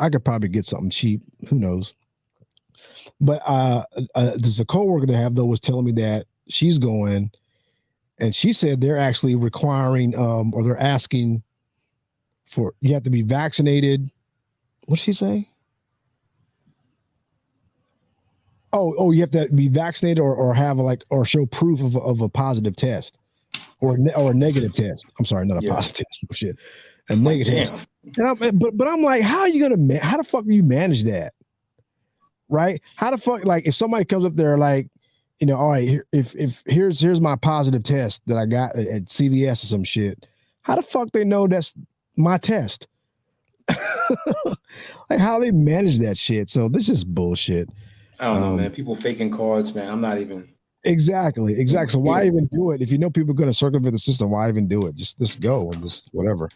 Speaker 1: I could probably get something cheap. Who knows? But there's a coworker that I have though was telling me that she's going, and she said they're actually requiring or they're asking for you have to be vaccinated. What did she say? Oh, you have to be vaccinated or have or show proof of a positive test or a negative test. I'm sorry, not a positive test. No shit, a negative test. But I'm like, how the fuck do you manage that? Right? How the fuck, like if somebody comes up there like, you know, all right, if here's my positive test that I got at CVS or some shit. How the fuck they know that's my test? Like, how they manage that shit? So this is bullshit.
Speaker 2: I don't know, man. People faking cards, man. I'm not even.
Speaker 1: Exactly. So why even do it if you know people are going to circumvent the system? Why even do it? Just go and just whatever.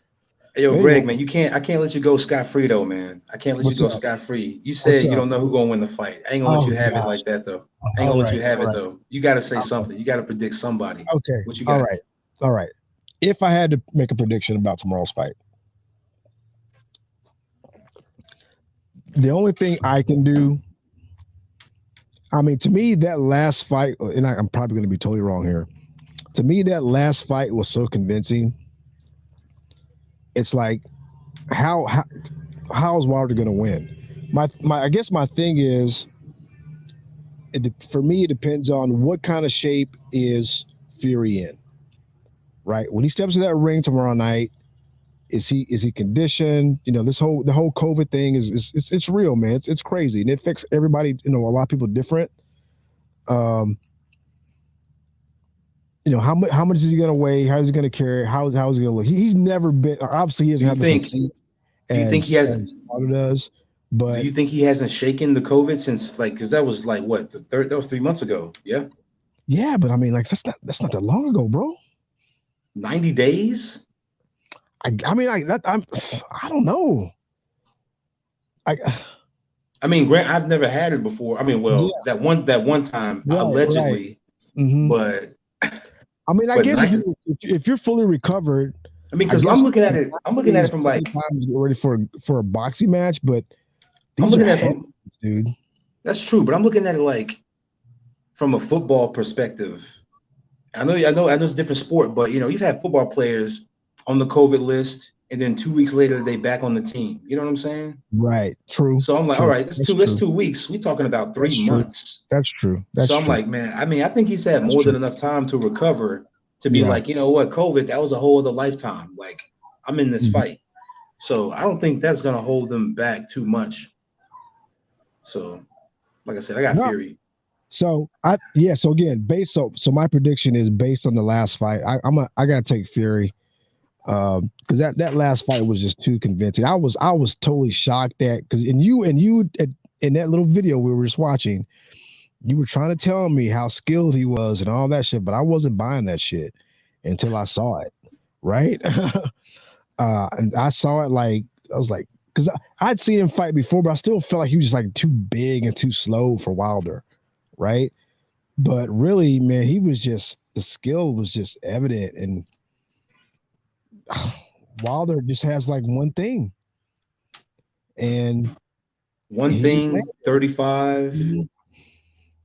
Speaker 2: Hey, yo, Greg, man, I can't let you go scot-free though, man. I can't let you go scot-free. You said you don't know who's gonna win the fight. I ain't gonna let you have it like that though. I ain't gonna let you have it though. You gotta say something. You gotta predict somebody.
Speaker 1: Okay.
Speaker 2: What you got?
Speaker 1: All right. If I had to make a prediction about tomorrow's fight, the only thing I can do, I mean, to me, that last fight, and I'm probably gonna be totally wrong here. To me, that last fight was so convincing. It's like, how is Wilder going to win? I guess my thing is, for me, it depends on what kind of shape is Fury in, right? When he steps in that ring tomorrow night, is he conditioned? You know, the whole COVID thing it's real, man. It's crazy, and it affects everybody. You know, a lot of people different. You know, how much is he going to weigh? How is he going to carry? How is he going to look? He's never been. Obviously, he doesn't have the physique.
Speaker 2: Do you think he has?
Speaker 1: Does, but
Speaker 2: do you think he hasn't shaken the COVID since because that was like what that was 3 months ago? Yeah.
Speaker 1: Yeah, but I mean, like that's not that long ago, bro.
Speaker 2: 90 days.
Speaker 1: I don't know.
Speaker 2: I mean, Grant, I've never had it before. I mean, well, that one time allegedly,
Speaker 1: right. Mm-hmm.
Speaker 2: But.
Speaker 1: I mean, I guess if you're fully recovered,
Speaker 2: I mean, because I'm looking at it from like
Speaker 1: times get ready for a boxing match, but
Speaker 2: I'm looking at it,
Speaker 1: dude.
Speaker 2: That's true, but I'm looking at it like from a football perspective. I know it's a different sport, but you know, you've had football players on the COVID list, and then 2 weeks later they back on the team. You know what I'm saying?
Speaker 1: Right. True.
Speaker 2: So I'm like, all right, that's 2 weeks. We're talking about 3 months.
Speaker 1: That's true.
Speaker 2: So I'm like, man, I mean, I think he's had more than enough time to recover to be like, you know what, COVID, that was a whole other lifetime. Like, I'm in this fight. So I don't think that's gonna hold them back too much. So, like I said, I got Fury.
Speaker 1: So so again, so my prediction is based on the last fight. I gotta take Fury. Because that last fight was just too convincing. I was totally shocked at in that little video we were just watching, you were trying to tell me how skilled he was and all that shit, but I wasn't buying that shit until I saw it, right? And I saw it I was like, because I'd seen him fight before, but I still felt like he was just like too big and too slow for Wilder, right? But really, man, the skill was just evident, and Wilder just has like one thing, and
Speaker 2: 35,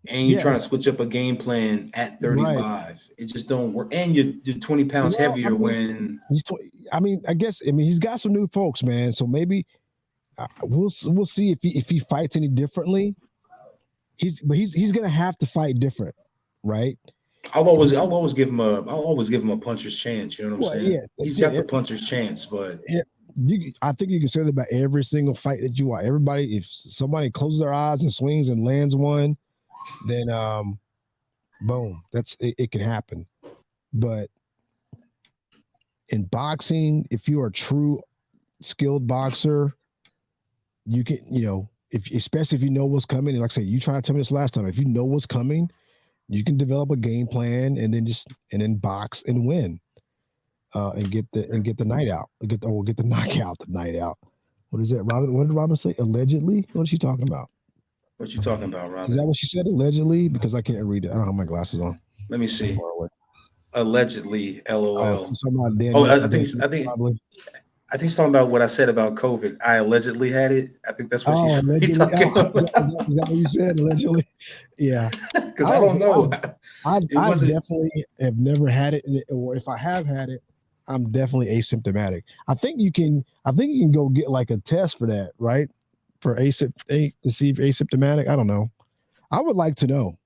Speaker 2: and you're trying to switch up a game plan at 35. Right. It just don't work, and you're 20 pounds heavier when
Speaker 1: he's he's got some new folks, man. So maybe we'll see if he fights any differently. He's gonna have to fight different, right?
Speaker 2: I'll always give him a puncher's chance. You know what I'm saying? Yeah, he's got the puncher's chance, but
Speaker 1: I think you can say that about every single fight that you want. Everybody, if somebody closes their eyes and swings and lands one, then boom, it can happen. But in boxing, if you are a true skilled boxer, you can, especially if you know what's coming. And like I said, you tried to tell me this last time. If you know what's coming, you can develop a game plan and then box and win, and get the night out. Get the knockout, the night out. What is that, Robin? What did Robin say? Allegedly? What is she talking about?
Speaker 2: What you talking about, Robin?
Speaker 1: Is that what she said? Allegedly? Because I can't read it. I don't have my glasses on.
Speaker 2: Let me see. Allegedly, LOL.
Speaker 1: I think
Speaker 2: he's talking about what I said about COVID. I allegedly had it. I think that's what she's talking about.
Speaker 1: Is that what you said? Allegedly? Yeah.
Speaker 2: Because I don't know.
Speaker 1: I definitely have never had it, or if I have had it, I'm definitely asymptomatic. I think you can go get like a test for that, right? For to see if you're asymptomatic. I don't know. I would like to know.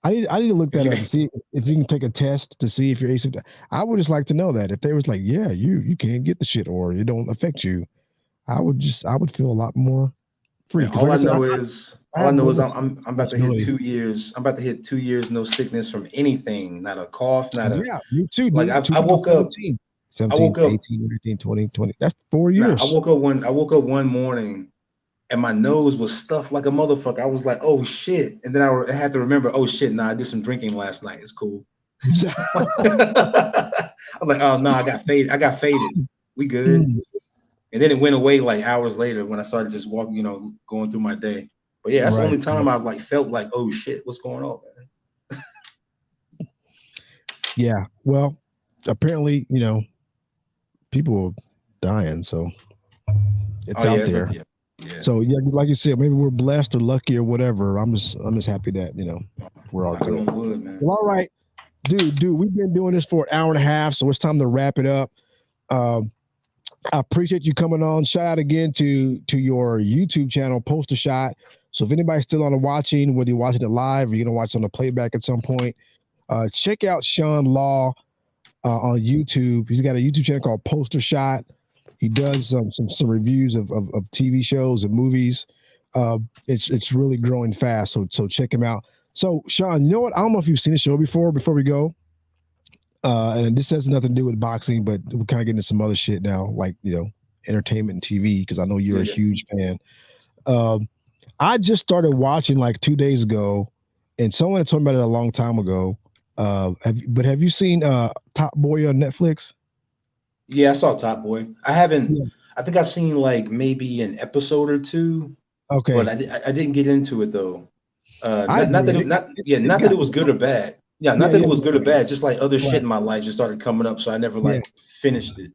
Speaker 1: I need to look that up and see if you can take a test to see if you're asymptomatic. I would just like to know that if they was like, yeah, you can't get the shit or it don't affect you, I would feel a lot more free.
Speaker 2: All I know is I'm about to hit
Speaker 1: responsibility.
Speaker 2: 2 years. I'm about to hit 2 years no sickness from anything, not a cough, not a
Speaker 1: Yeah, me too,
Speaker 2: like.
Speaker 1: dude.
Speaker 2: I woke up.
Speaker 1: 17, 18, 19, 20, 20. That's 4 years.
Speaker 2: I woke up one morning and my nose was stuffed like a motherfucker. I was like, oh shit. And then I had to remember, oh shit, nah, I did some drinking last night. It's cool. I'm like, oh no, I got faded. We good. And then it went away like hours later when I started just walking, going through my day. But yeah, that's the only time I've like felt like, oh shit, what's going on, man?
Speaker 1: Yeah. Well, apparently, people are dying, so it's out there.
Speaker 2: Yeah.
Speaker 1: So yeah, like you said, maybe we're blessed or lucky or whatever. I'm just happy that we're all good.
Speaker 2: Man.
Speaker 1: Well, all right, dude, we've been doing this for an hour and a half, so it's time to wrap it up. I appreciate you coming on. Shout out again to your YouTube channel, Poster Shot. So if anybody's still on the watching, whether you're watching it live or you're gonna watch it on the playback at some point, check out Sean Law on YouTube. He's got a YouTube channel called Poster Shot. He does some reviews of TV shows and movies. It's really growing fast. So check him out. So Sean, you know what? I don't know if you've seen the show before we go. And this has nothing to do with boxing, but we're kind of getting into some other shit now, like, entertainment and TV, because I know you're a huge fan. I just started watching like 2 days ago, and someone had told me about it a long time ago. Have you seen Top Boy on Netflix?
Speaker 2: Yeah, I saw Top Boy. I haven't. Yeah. I think I've seen like maybe an episode or two.
Speaker 1: Okay,
Speaker 2: but I didn't get into it though. Not that it was good or bad. Yeah, not that it was good or bad. Just like other shit in my life just started coming up, so I never finished it.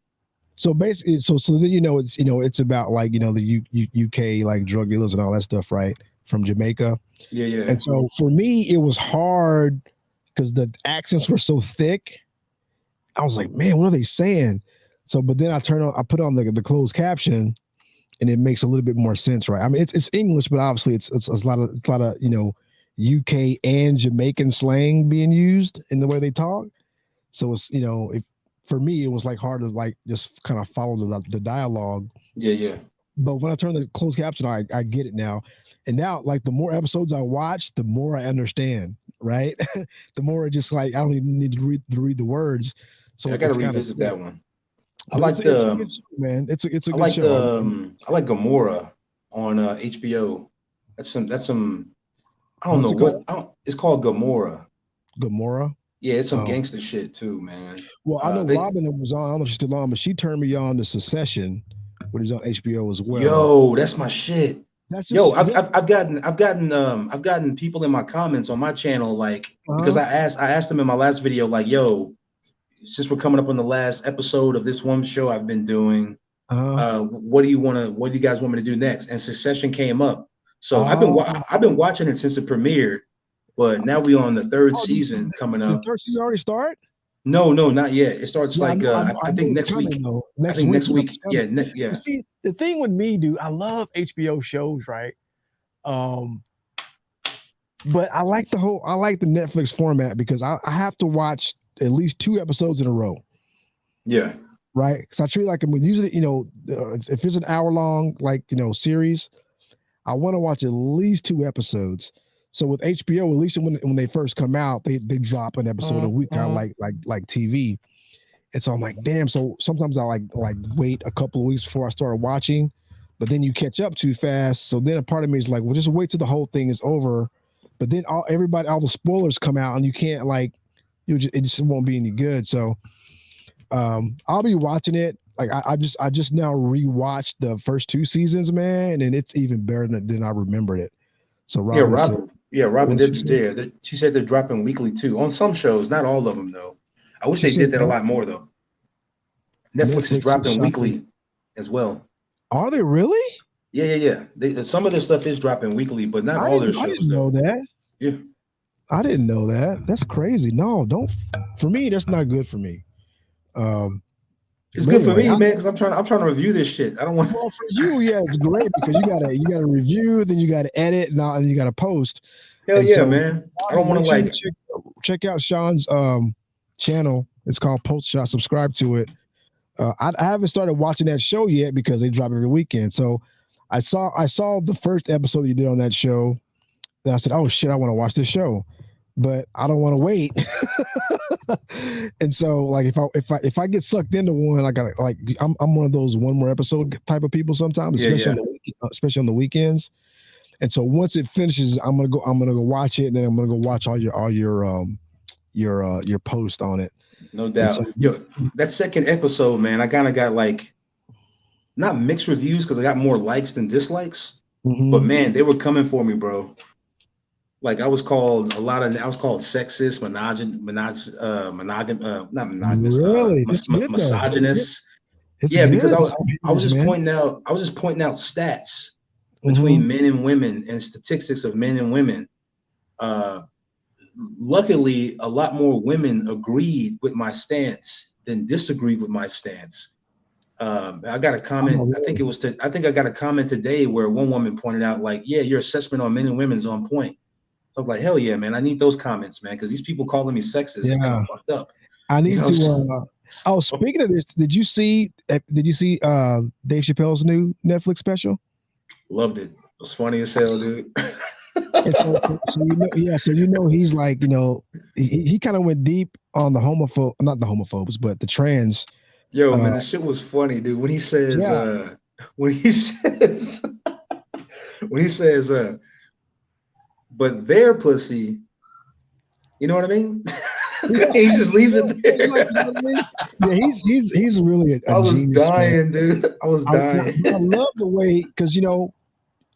Speaker 1: So basically, so then it's about like the UK like drug dealers and all that stuff, right? From Jamaica.
Speaker 2: Yeah.
Speaker 1: And so for me, it was hard because the accents were so thick. I was like, man, what are they saying? So, but then I put on the closed caption, and it makes a little bit more sense, right? I mean, it's English, but obviously it's a lot of UK and Jamaican slang being used in the way they talk. So it's for me, it was like hard to like just kind of follow the dialogue.
Speaker 2: Yeah.
Speaker 1: But when I turn the closed caption, I get it now. And now, like, the more episodes I watch, the more I understand, right? The more it just like I don't even need to read the words. So
Speaker 2: I got to revisit that one.
Speaker 1: I like it's a good show, man. It's a good show.
Speaker 2: I like Gomorrah on HBO. That's some. I don't know what. It's called Gomorrah.
Speaker 1: Gomorrah.
Speaker 2: Yeah, it's some gangster shit too, man.
Speaker 1: Well, I know Robin was on. I don't know if she's still on, but she turned me on to Succession, which is on HBO as well.
Speaker 2: Yo, that's my shit. I've gotten people in my comments on my channel like because I asked them in my last video like, yo, since we're coming up on the last episode of this one show I've been doing, what do you guys want me to do next? And Succession came up. So I've been watching it since it premiered, but now we on the third season coming up.
Speaker 1: The third season already start?
Speaker 2: No, not yet. It starts I think next week. Next week. Yeah.
Speaker 1: See, the thing with me, dude, I love HBO shows, right? But I like the Netflix format because I have to watch at least 2 episodes in a row.
Speaker 2: Yeah.
Speaker 1: Right. Because I treat like I'm usually, if it's an hour long, series, I want to watch at least 2 episodes. So with HBO, at least when they first come out, they drop an episode a week, kind of like TV. And so I'm like, damn. So sometimes I like wait a couple of weeks before I start watching, but then you catch up too fast. So then a part of me is like, well, just wait till the whole thing is over. But then all the spoilers come out, and you can't it just won't be any good. So I'll be watching it. Like I just now rewatched the first 2 seasons, man, and it's even better than I remembered it. So
Speaker 2: Robin did there. She said they're dropping weekly too on some shows, not all of them though. I wish they did that a lot more though. Netflix is dropping weekly as well.
Speaker 1: Are they really?
Speaker 2: Yeah. Some of their stuff is dropping weekly, but not all their shows.
Speaker 1: I didn't know that.
Speaker 2: Yeah,
Speaker 1: I didn't know that. That's crazy. No, don't. For me, that's not good for me.
Speaker 2: It's good for me, man, because I'm trying to review this shit. I don't want.
Speaker 1: Well, for you, yeah, it's great because you gotta review, then you gotta edit, and you gotta post.
Speaker 2: Hell yeah, man! I don't want to
Speaker 1: check out Sean's channel. It's called Post Shot. Subscribe to it. I haven't started watching that show yet because they drop every weekend. So I saw the first episode you did on that show. Then I said, "Oh shit, I want to watch this show," but I don't want to wait. And so, like, if I get sucked into one, I gotta like I'm one of those one more episode type of people sometimes, especially on the weekends. And so once it finishes, I'm gonna go watch it, and then I'm gonna go watch all your post on it.
Speaker 2: No doubt.
Speaker 1: So,
Speaker 2: Yo, that second episode, man, I kind of got like not mixed reviews because I got more likes than dislikes. But man, they were coming for me, bro. Like I was called sexist, misogynist. Yeah, good. Because I was just pointing out stats between men and women and statistics of men and women. Luckily, a lot more women agreed with my stance than disagreed with my stance. I got a comment. I think I got a comment today where one woman pointed out, like, "Yeah, your assessment on men and women is on point." I was like, "Hell yeah, man! I need those comments, man, because these people calling me sexist is kind of fucked up."
Speaker 1: I need to. Speaking of this, did you see Dave Chappelle's new Netflix special?
Speaker 2: Loved it. It was funny as hell, dude.
Speaker 1: So he's like, he kind of went deep on the not the homophobes, but the trans.
Speaker 2: Yo, man, the shit was funny, dude. When he says, but their pussy, you know what I mean? He just leaves it there.
Speaker 1: Yeah, he's really a
Speaker 2: I was
Speaker 1: genius,
Speaker 2: dying, man. Dude. I was dying.
Speaker 1: I love the way, because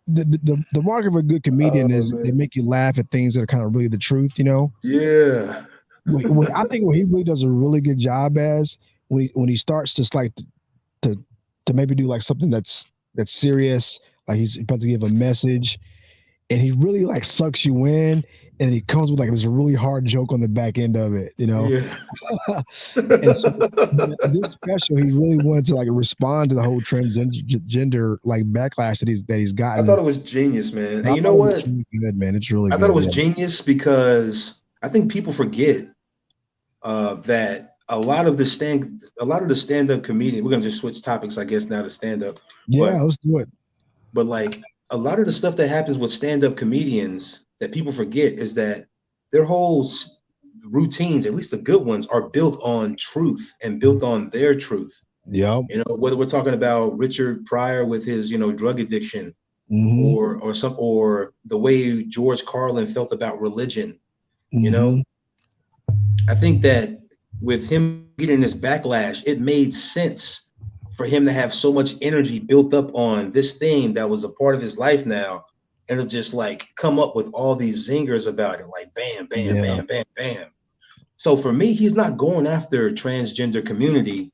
Speaker 1: the mark of a good comedian is they make you laugh at things that are kind of really the truth,
Speaker 2: Yeah.
Speaker 1: I think what he really does a really good job when he starts to like to maybe do like something that's serious, like he's about to give a message, and he really like sucks you in, and he comes with like this really hard joke on the back end of it,
Speaker 2: Yeah.
Speaker 1: And so, this special, he really wanted to like respond to the whole transgender like backlash that he's gotten.
Speaker 2: I thought it was genius, man. And you know what?
Speaker 1: It's really good, man. It's really good.
Speaker 2: I thought it was genius because I think people forget that a lot of the stand-up comedian, we're gonna just switch topics, I guess, now to stand-up.
Speaker 1: Yeah, let's do it.
Speaker 2: But like a lot of the stuff that happens with stand-up comedians that people forget is that their whole routines, at least the good ones, are built on truth and built on their truth.
Speaker 1: Yeah.
Speaker 2: Whether we're talking about Richard Pryor with his, drug addiction, or the way George Carlin felt about religion, I think that with him getting this backlash, it made sense for him to have so much energy built up on this thing that was a part of his life now, and to just like come up with all these zingers about it, like bam, bam, bam, bam, bam. So for me, he's not going after transgender community.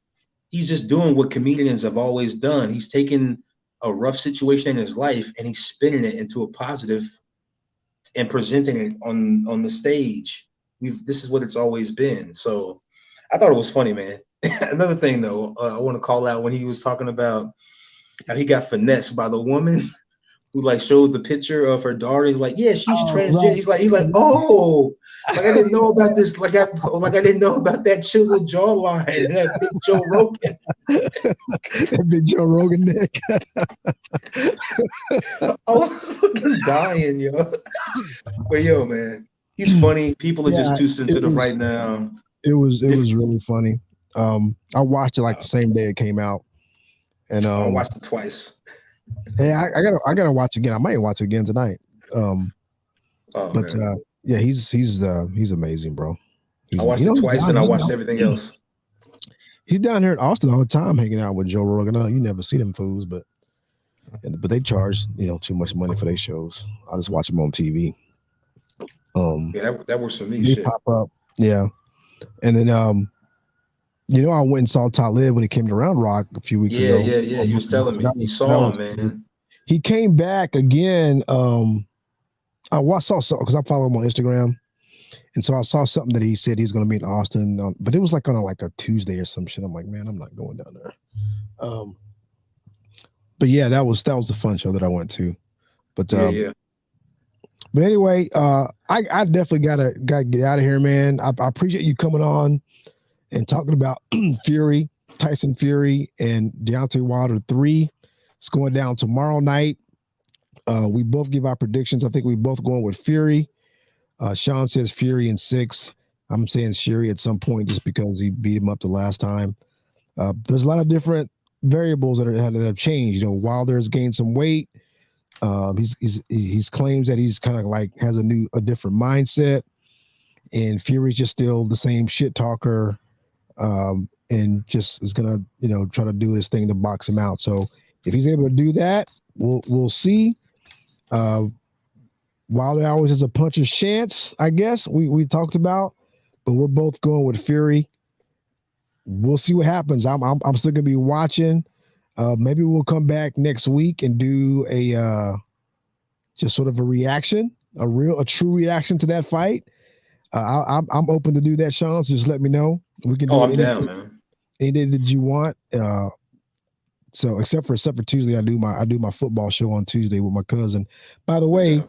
Speaker 2: He's just doing what comedians have always done. He's taking a rough situation in his life and he's spinning it into a positive and presenting it on the stage. This is what it's always been. So I thought it was funny, man. Another thing though, I want to call out when he was talking about how he got finessed by the woman who like showed the picture of her daughter. He's like, yeah, she's transgender. Right. He's like, oh, like I didn't know about this. Like I didn't know about that chiseled jawline and that big Joe Rogan.
Speaker 1: That big Joe Rogan neck.
Speaker 2: I was fucking dying, yo. But yo, man, he's funny. People are just too sensitive right now.
Speaker 1: It was really funny. I watched it like the same day it came out, and
Speaker 2: I watched it twice.
Speaker 1: Hey, I gotta watch it again. I might watch it again tonight. Yeah, he's amazing, bro.
Speaker 2: I watched it twice, and I watched everything else.
Speaker 1: He's down here in Austin all the time, hanging out with Joe Rogan. You never see them fools, but they charge too much money for their shows. I just watch them on TV.
Speaker 2: Yeah, that works for me.
Speaker 1: They
Speaker 2: shit.
Speaker 1: Pop up, yeah, and then I went and saw Talib when he came to Round Rock a few weeks ago.
Speaker 2: Yeah. You was telling me you saw him, man.
Speaker 1: He came back again. I saw something because I follow him on Instagram, and so I saw something that he said he was going to be in Austin, but it was like on a Tuesday or some shit. I'm like, man, I'm not going down there. But yeah, that was a fun show that I went to. But
Speaker 2: yeah.
Speaker 1: But anyway, I definitely gotta get out of here, man. I appreciate you coming on and talking about Tyson Fury and Deontay Wilder 3 It's going down tomorrow night. We both give our predictions. I think we both going with Fury. Sean says Fury in 6. I'm saying Fury at some point just because he beat him up the last time. There's a lot of different variables that have changed. You know, Wilder has gained some weight. He's claims that he's kind of like has a different mindset, and Fury's just still the same shit talker, and just is gonna try to do his thing to box him out. So if he's able to do that, we'll see. Wilder always has a puncher's chance, I guess we talked about, but we're both going with Fury. We'll see what happens. I'm still gonna be watching. Maybe we'll come back next week and do a just sort of a reaction, a true reaction to that fight. I'm open to do that, Sean. So just let me know. We can.
Speaker 2: I'm down, man.
Speaker 1: Any day that you want. So except for Tuesday, I do my football show on Tuesday with my cousin. By the way,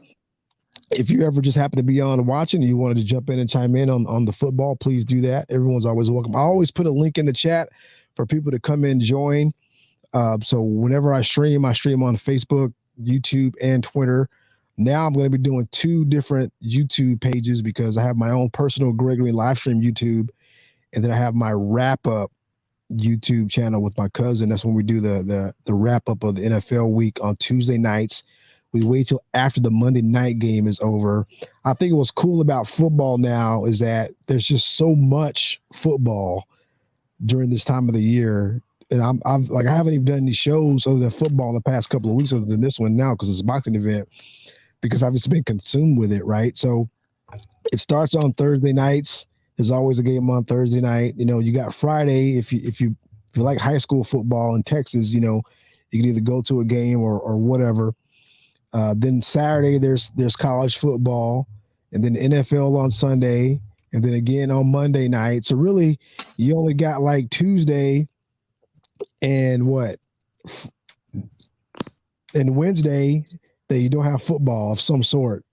Speaker 1: if you ever just happen to be on watching and you wanted to jump in and chime in on the football, please do that. Everyone's always welcome. I always put a link in the chat for people to come in, join. So whenever I stream on Facebook, YouTube, and Twitter. Now I'm going to be doing 2 different YouTube pages because I have my own personal Gregory live stream YouTube, and then I have my wrap up YouTube channel with my cousin. That's when we do the wrap up of the NFL week on Tuesday nights. We wait till after the Monday night game is over. I think what's cool about football now is that there's just so much football during this time of the year. And I haven't even done any shows other than football in the past couple of weeks other than this one now because it's a boxing event, because I've just been consumed with it, right? So it starts on Thursday nights. There's always a game on Thursday night. You got Friday. If you like high school football in Texas, you can either go to a game or whatever. Then Saturday there's college football, and then NFL on Sunday, and then again on Monday night. So really, you only got like Tuesday and Wednesday that you don't have football of some sort,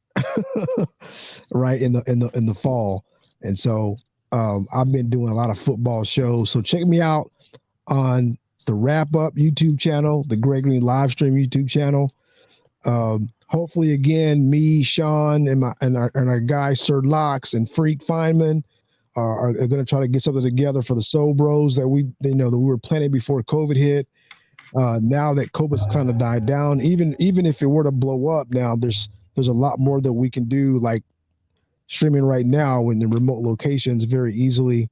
Speaker 1: right, in the fall. And so I've been doing a lot of football shows. So check me out on the Wrap Up YouTube channel, the Gregory live stream YouTube channel. Hopefully again, me, Sean, and our guy Sir Locks and Freak Feynman are going to try to get something together for the Soul Bros that we were planning before COVID hit. Now that COVID's kind of died down, even if it were to blow up now, there's a lot more that we can do, like streaming right now in the remote locations very easily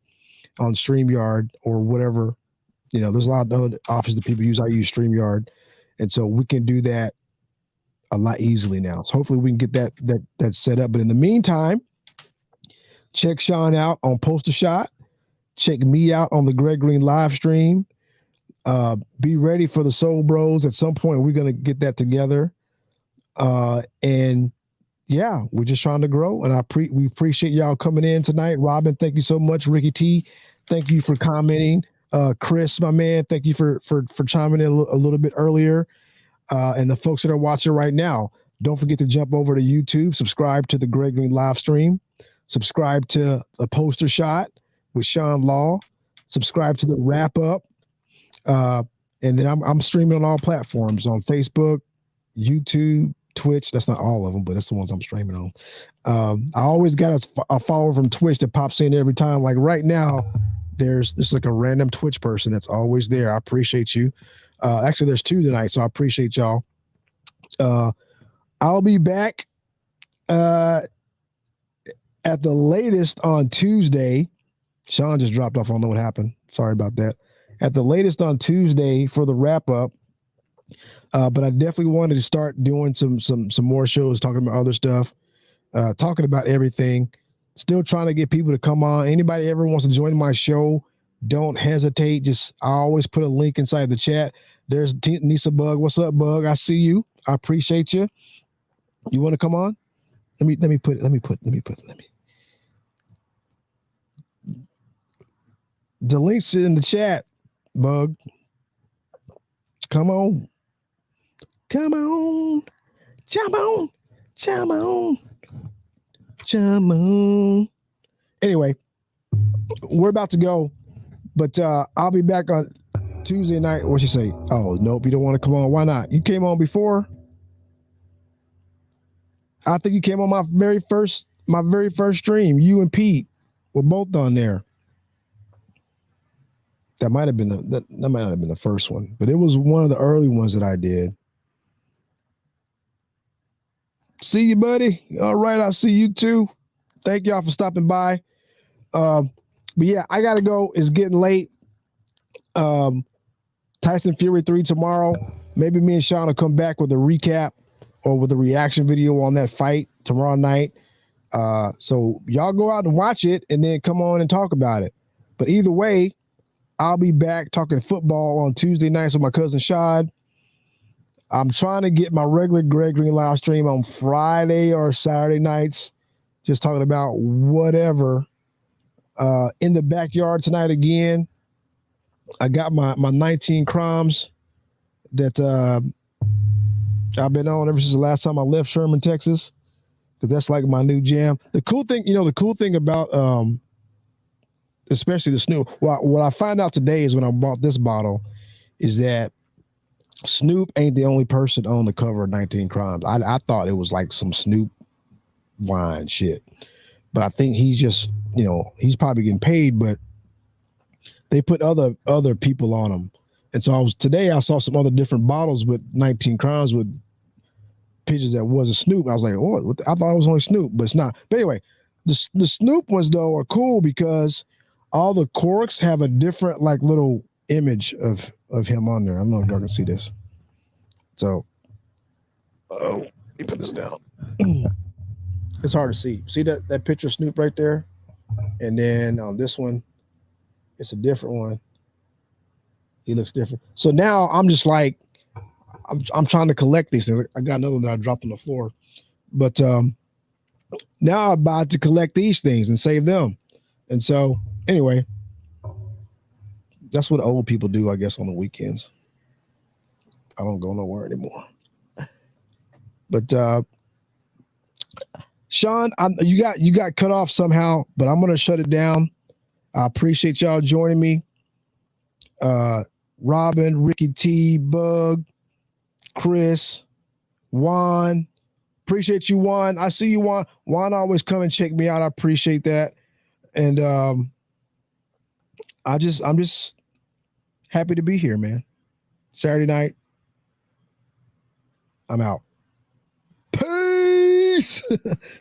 Speaker 1: on StreamYard or whatever. There's a lot of other options that people use. I use StreamYard, and so we can do that a lot easily now. So hopefully we can get that set up. But in the meantime, check Sean out on Poster Shot. Check me out on the Greg Green live stream. Be ready for the Soul Bros. At some point, we're going to get that together. And yeah, we're just trying to grow. And we appreciate y'all coming in tonight. Robin, thank you so much. Ricky T, thank you for commenting. Chris, my man, thank you for chiming in a little bit earlier. And the folks that are watching right now, don't forget to jump over to YouTube, subscribe to the Greg Green live stream, subscribe to the Poster Shot with Sean Law, subscribe to the Wrap Up. And then I'm streaming on all platforms, on Facebook, YouTube, Twitch. That's not all of them, but that's the ones I'm streaming on. I always got a follower from Twitch that pops in every time. Like right now, there's like a random Twitch person that's always there. I appreciate you. Actually, there's 2 tonight, so I appreciate y'all. I'll be back at the latest on Tuesday. Sean just dropped off. I don't know what happened. Sorry about that. At the latest on Tuesday for the wrap up. But I definitely wanted to start doing some more shows, talking about other stuff, talking about everything. Still trying to get people to come on. Anybody ever wants to join my show, don't hesitate. I always put a link inside the chat. There's Nisa Bug. What's up, Bug? I see you. I appreciate you. You want to come on? Let me put. The link's in the chat, Bug. Come on. Come on. Jump on. Jump on. Jump on. Anyway, we're about to go, but I'll be back on Tuesday night, what'd she say? Oh, nope, you don't want to come on. Why not? You came on before. I think you came on my very first stream. You and Pete were both on there. That might have been that might not have been the first one, but it was one of the early ones that I did. See you, buddy. All right, I'll see you too. Thank y'all for stopping by. But yeah, I gotta go. It's getting late. Tyson Fury 3 tomorrow. Maybe me and Sean will come back with a recap or with a reaction video on that fight tomorrow night. So y'all go out and watch it and then come on and talk about it. But either way, I'll be back talking football on Tuesday nights with my cousin Shad. I'm trying to get my regular Greg Green live stream on Friday or Saturday nights, just talking about whatever. In the backyard tonight again. I got my 19 crimes that I've been on ever since the last time I left Sherman, Texas, because that's like my new jam. The cool thing about especially the Snoop, what I find out today is when I bought this bottle is that Snoop ain't the only person on the cover of 19 Crimes. I thought it was like some Snoop wine shit, but I think he's just, he's probably getting paid, but they put other people on them. And so today I saw some other different bottles with 19 Crimes with pictures that wasn't Snoop. I was like, oh, I thought it was only Snoop, but it's not. But anyway, the Snoop ones though are cool because all the corks have a different like little image of him on there. I don't know if y'all can see this. So, let me put this down. It's hard to see. See that picture of Snoop right there? And then on this one, it's a different one. He looks different. So now I'm just like, I'm trying to collect these things. I got another one that I dropped on the floor. But now I'm about to collect these things and save them. And so anyway, that's what old people do, I guess, on the weekends. I don't go nowhere anymore. But Sean, you got cut off somehow, but I'm gonna shut it down. I appreciate y'all joining me. Robin, Ricky T, Bug, Chris, Juan. Appreciate you, Juan. I see you, Juan. Juan always come and check me out. I appreciate that. And I'm just happy to be here, man. Saturday night. I'm out. Peace.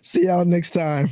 Speaker 1: See y'all next time.